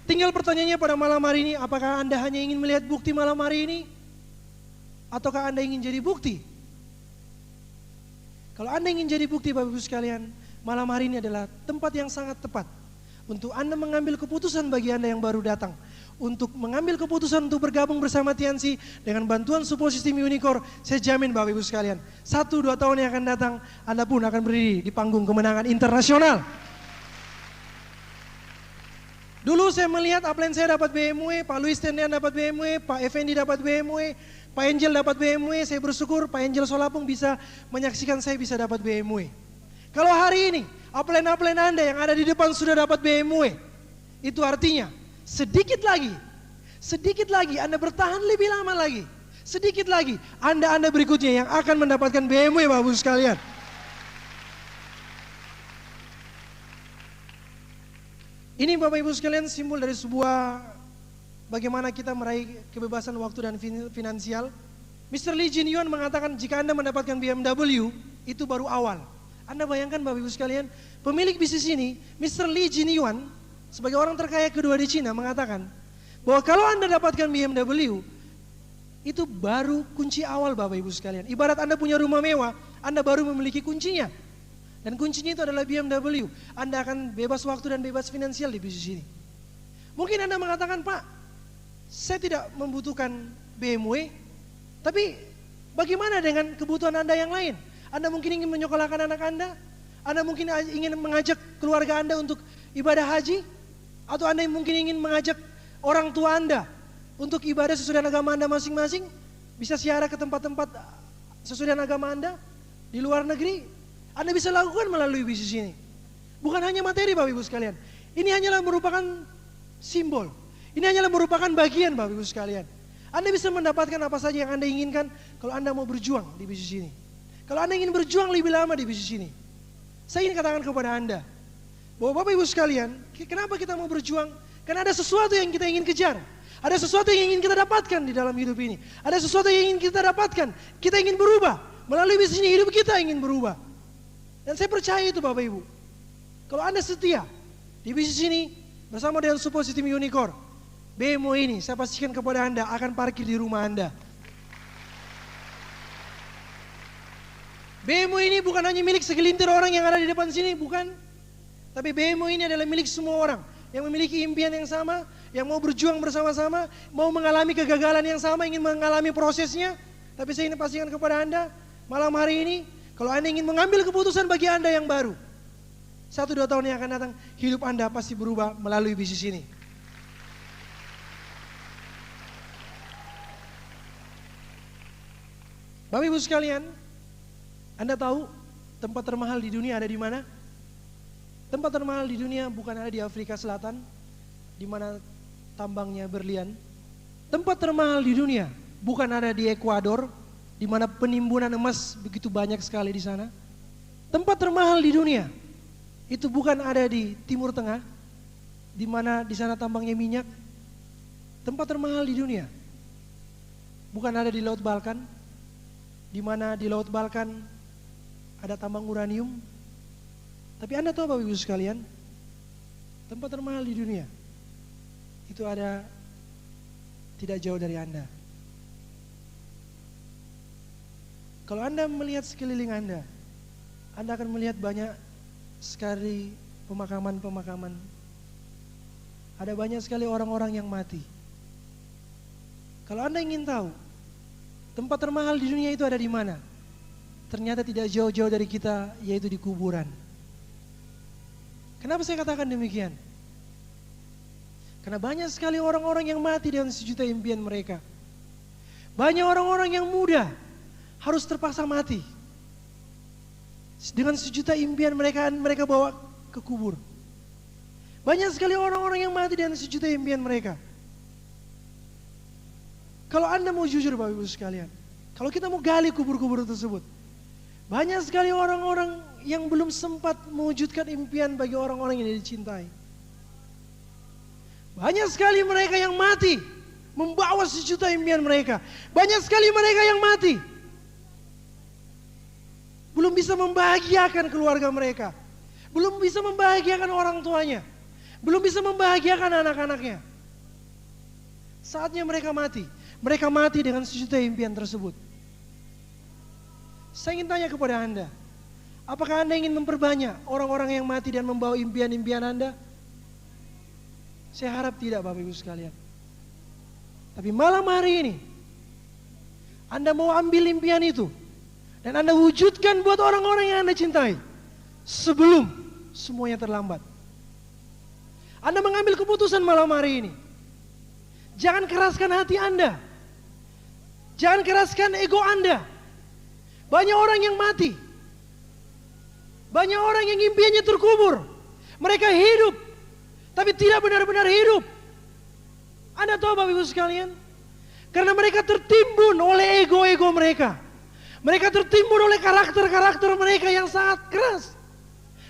Tinggal pertanyaannya pada malam hari ini, apakah Anda hanya ingin melihat bukti malam hari ini? Ataukah Anda ingin jadi bukti? Kalau Anda ingin jadi bukti Bapak Ibu sekalian, malam hari ini adalah tempat yang sangat tepat untuk Anda mengambil keputusan bagi Anda yang baru datang. Untuk mengambil keputusan untuk bergabung bersama Tiansi dengan bantuan support system Unicor, saya jamin Bapak Ibu sekalian, 1-2 tahun yang akan datang, Anda pun akan berdiri di panggung kemenangan internasional. Dulu saya melihat upline saya dapat BMW, Pak Luis Tendian dapat BMW, Pak Effendi dapat BMW, Pak Angel dapat BMW, saya bersyukur Pak Angel Solapung bisa menyaksikan saya bisa dapat BMW. Kalau hari ini upline-upline Anda yang ada di depan sudah dapat BMW, itu artinya sedikit lagi Anda bertahan lebih lama lagi. Sedikit lagi Anda berikutnya yang akan mendapatkan BMW Bapak Ibu sekalian. Ini Bapak Ibu sekalian simbol dari sebuah bagaimana kita meraih kebebasan waktu dan finansial. Mr. Lee Jin Yuan mengatakan jika Anda mendapatkan BMW itu baru awal. Anda bayangkan Bapak Ibu sekalian, pemilik bisnis ini, Mr. Lee Jin Yuan, sebagai orang terkaya kedua di Cina mengatakan bahwa kalau Anda dapatkan BMW itu baru kunci awal Bapak Ibu sekalian. Ibarat Anda punya rumah mewah, Anda baru memiliki kuncinya. Dan kuncinya itu adalah BMW. Anda akan bebas waktu dan bebas finansial di bisnis ini. Mungkin Anda mengatakan, Pak, saya tidak membutuhkan BMW, tapi bagaimana dengan kebutuhan Anda yang lain? Anda mungkin ingin menyekolahkan anak Anda mungkin ingin mengajak keluarga Anda untuk ibadah haji, atau Anda mungkin ingin mengajak orang tua Anda untuk ibadah sesuai dengan agama Anda masing-masing, bisa ziarah ke tempat-tempat sesuai dengan agama Anda di luar negeri. Anda bisa lakukan melalui bisnis ini. Bukan hanya materi Bapak Ibu sekalian. Ini hanyalah merupakan simbol. Ini hanyalah merupakan bagian Bapak Ibu sekalian. Anda bisa mendapatkan apa saja yang Anda inginkan kalau Anda mau berjuang di bisnis ini. Kalau Anda ingin berjuang lebih lama di bisnis ini. Saya ingin katakan kepada Anda bahwa Bapak Ibu sekalian, kenapa kita mau berjuang? Karena ada sesuatu yang kita ingin kejar. Ada sesuatu yang ingin kita dapatkan di dalam hidup ini. Ada sesuatu yang ingin kita dapatkan. Kita ingin berubah. Melalui bisnis ini hidup kita ingin berubah. Dan saya percaya itu Bapak Ibu. Kalau Anda setia di bisnis ini bersama dengan support system Unicor, BMW ini saya pastikan kepada Anda akan parkir di rumah Anda. BMW ini bukan hanya milik segelintir orang yang ada di depan sini, bukan. Tapi BMW ini adalah milik semua orang yang memiliki impian yang sama, yang mau berjuang bersama-sama, mau mengalami kegagalan yang sama, ingin mengalami prosesnya. Tapi saya ingin pastikan kepada Anda malam hari ini, kalau Anda ingin mengambil keputusan bagi Anda yang baru, 1-2 tahun yang akan datang, hidup Anda pasti berubah melalui bisnis ini. Bapak Ibu sekalian, Anda tahu tempat termahal di dunia ada di mana? Tempat termahal di dunia bukan ada di Afrika Selatan, di mana tambangnya berlian. Tempat termahal di dunia bukan ada di Ekuador, di mana penimbunan emas begitu banyak sekali di sana. Tempat termahal di dunia itu bukan ada di Timur Tengah, di mana di sana tambangnya minyak. Tempat termahal di dunia bukan ada di Laut Balkan, di mana di Laut Balkan ada tambang uranium. Tapi Anda tahu Bapak Ibu sekalian, tempat termahal di dunia itu ada tidak jauh dari Anda. Kalau Anda melihat sekeliling Anda akan melihat banyak sekali pemakaman-pemakaman. Ada banyak sekali orang-orang yang mati. Kalau Anda ingin tahu tempat termahal di dunia itu ada di mana? Ternyata tidak jauh-jauh dari kita, yaitu di kuburan. Kenapa saya katakan demikian? Karena banyak sekali orang-orang yang mati dengan sejuta impian mereka. Banyak orang-orang yang muda harus terpaksa mati. Dengan sejuta impian mereka bawa ke kubur. Banyak sekali orang-orang yang mati dengan sejuta impian mereka. Kalau Anda mau jujur Bapak Ibu sekalian, kalau kita mau gali kubur-kubur tersebut, banyak sekali orang-orang yang belum sempat mewujudkan impian bagi orang-orang yang dicintai. Banyak sekali mereka yang mati membawa sejuta impian mereka. Banyak sekali mereka yang mati belum bisa membahagiakan keluarga mereka, belum bisa membahagiakan orang tuanya, belum bisa membahagiakan anak-anaknya. Saatnya mereka mati dengan sejuta impian tersebut. Saya ingin tanya kepada Anda, apakah Anda ingin memperbanyak orang-orang yang mati dan membawa impian-impian Anda? Saya harap tidak Bapak Ibu sekalian. Tapi malam hari ini, Anda mau ambil impian itu, dan Anda wujudkan buat orang-orang yang Anda cintai sebelum semuanya terlambat. Anda mengambil keputusan malam hari ini. Jangan keraskan hati Anda. Jangan keraskan ego Anda. Banyak orang yang mati. Banyak orang yang impiannya terkubur. Mereka hidup, tapi tidak benar-benar hidup. Anda tahu Bapak Ibu sekalian? Karena mereka tertimbun oleh ego-ego mereka. Mereka tertimbun oleh karakter-karakter mereka yang sangat keras.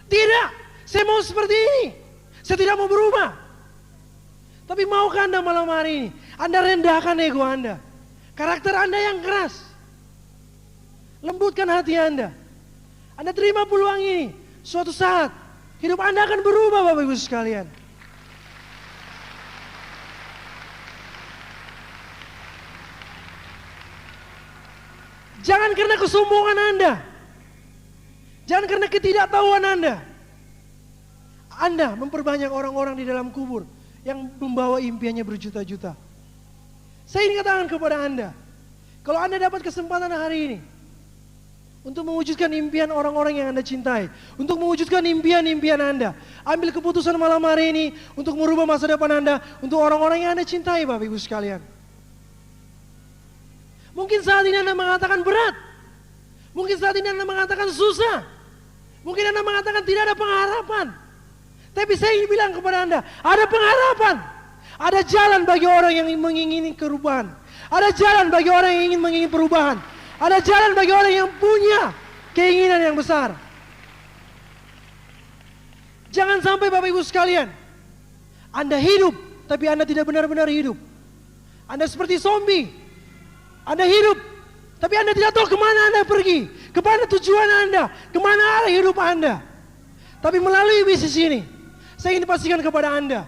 Tidak, saya mau seperti ini. Saya tidak mau berubah. Tapi maukah Anda malam hari ini Anda rendahkan ego Anda, karakter Anda yang keras, lembutkan hati Anda. Anda terima peluang ini. Suatu saat hidup Anda akan berubah Bapak Ibu sekalian. Jangan karena kesombongan Anda, jangan karena ketidaktahuan Anda memperbanyak orang-orang di dalam kubur yang membawa impiannya berjuta-juta. Saya ingin katakan kepada Anda, kalau Anda dapat kesempatan hari ini untuk mewujudkan impian orang-orang yang Anda cintai, untuk mewujudkan impian-impian Anda, ambil keputusan malam hari ini untuk merubah masa depan Anda untuk orang-orang yang Anda cintai Bapak Ibu sekalian. Mungkin saat ini Anda mengatakan berat. Mungkin saat ini Anda mengatakan susah. Mungkin Anda mengatakan tidak ada pengharapan. Tapi saya ingin bilang kepada Anda, ada pengharapan. Ada jalan bagi orang yang mengingini perubahan. Ada jalan bagi orang yang ingin mengingini perubahan. Ada jalan bagi orang yang punya keinginan yang besar. Jangan sampai Bapak Ibu sekalian, Anda hidup, tapi Anda tidak benar-benar hidup. Anda seperti zombie. Anda hidup, tapi Anda tidak tahu kemana Anda pergi, kemana tujuan Anda, kemana arah hidup Anda. Tapi melalui bisnis ini, saya ingin pastikan kepada Anda,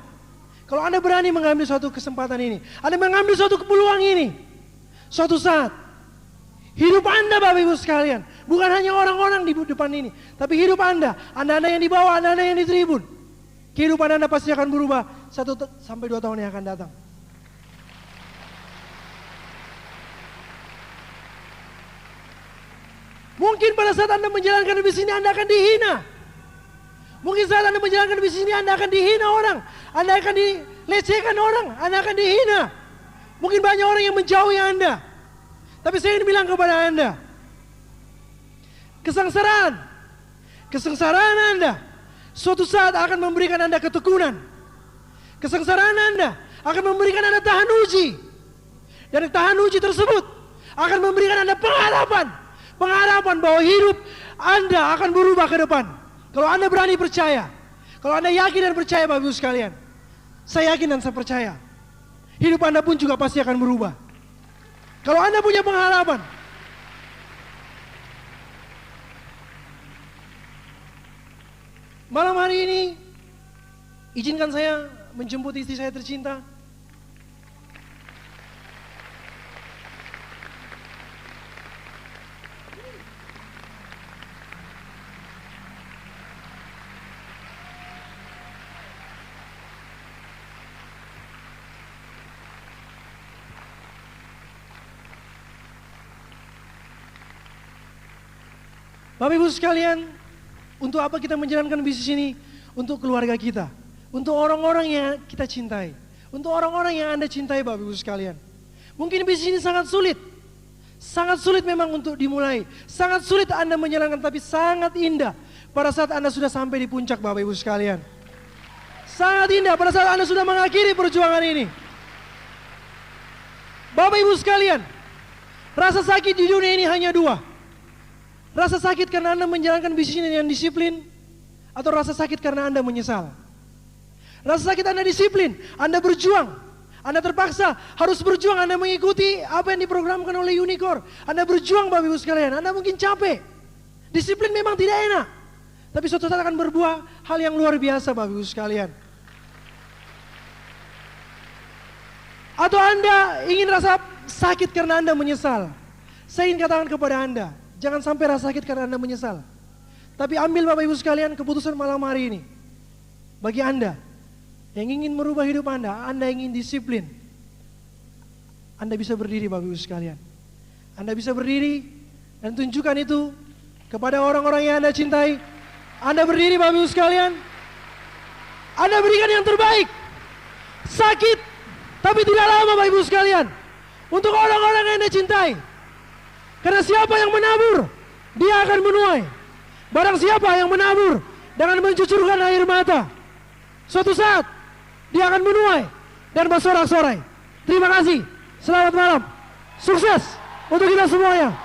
kalau Anda berani mengambil suatu kesempatan ini, Anda mengambil suatu peluang ini, suatu saat, hidup Anda Bapak Ibu sekalian, bukan hanya orang-orang di depan ini, tapi hidup Anda yang di bawah, Anda yang di tribun, kehidupan Anda pasti akan berubah 1 sampai 2 tahun yang akan datang. Mungkin pada saat Anda menjalankan bisnis ini Anda akan dihina. Mungkin saat Anda menjalankan bisnis ini Anda akan dihina orang. Anda akan dilecehkan orang. Anda akan dihina. Mungkin banyak orang yang menjauhi Anda. Tapi saya ingin bilang kepada Anda, kesengsaraan Anda suatu saat akan memberikan Anda ketekunan. Kesengsaraan Anda akan memberikan Anda tahan uji. Dan tahan uji tersebut akan memberikan Anda pengharapan. Pengharapan bahwa hidup Anda akan berubah ke depan. Kalau Anda berani percaya, kalau Anda yakin dan percaya Bapak Ibu sekalian, saya yakin dan saya percaya, hidup Anda pun juga pasti akan berubah. Kalau Anda punya pengharapan, malam hari ini, izinkan saya menjemput istri saya tercinta. Bapak Ibu sekalian, untuk apa kita menjalankan bisnis ini? Untuk keluarga kita, untuk orang-orang yang kita cintai, untuk orang-orang yang Anda cintai Bapak Ibu sekalian. Mungkin bisnis ini sangat sulit memang untuk dimulai, sangat sulit Anda menjalankan, tapi sangat indah pada saat Anda sudah sampai di puncak Bapak Ibu sekalian. Sangat indah pada saat Anda sudah mengakhiri perjuangan ini. Bapak Ibu sekalian, rasa sakit di dunia ini hanya dua. Rasa sakit karena Anda menjalankan bisnis ini dengan disiplin, atau rasa sakit karena Anda menyesal. Rasa sakit Anda disiplin, Anda berjuang, Anda terpaksa harus berjuang, Anda mengikuti apa yang diprogramkan oleh Unicorn. Anda berjuang Bapak Ibu sekalian, Anda mungkin capek. Disiplin memang tidak enak, tapi suatu saat akan berbuah hal yang luar biasa Bapak Ibu sekalian. Atau Anda ingin rasa sakit karena Anda menyesal. Saya ingin katakan kepada Anda, jangan sampai rasa sakit karena Anda menyesal. Tapi ambil Bapak Ibu sekalian keputusan malam hari ini. Bagi Anda yang ingin merubah hidup Anda ingin disiplin, Anda bisa berdiri Bapak Ibu sekalian. Anda bisa berdiri dan tunjukkan itu kepada orang-orang yang Anda cintai. Anda berdiri Bapak Ibu sekalian. Anda berikan yang terbaik. Sakit, tapi tidak lama Bapak Ibu sekalian. Untuk orang-orang yang Anda cintai. Karena siapa yang menabur, dia akan menuai. Barang siapa yang menabur dengan mencucurkan air mata, suatu saat dia akan menuai dan bersorak-sorai. Terima kasih. Selamat malam. Sukses untuk kita semuanya.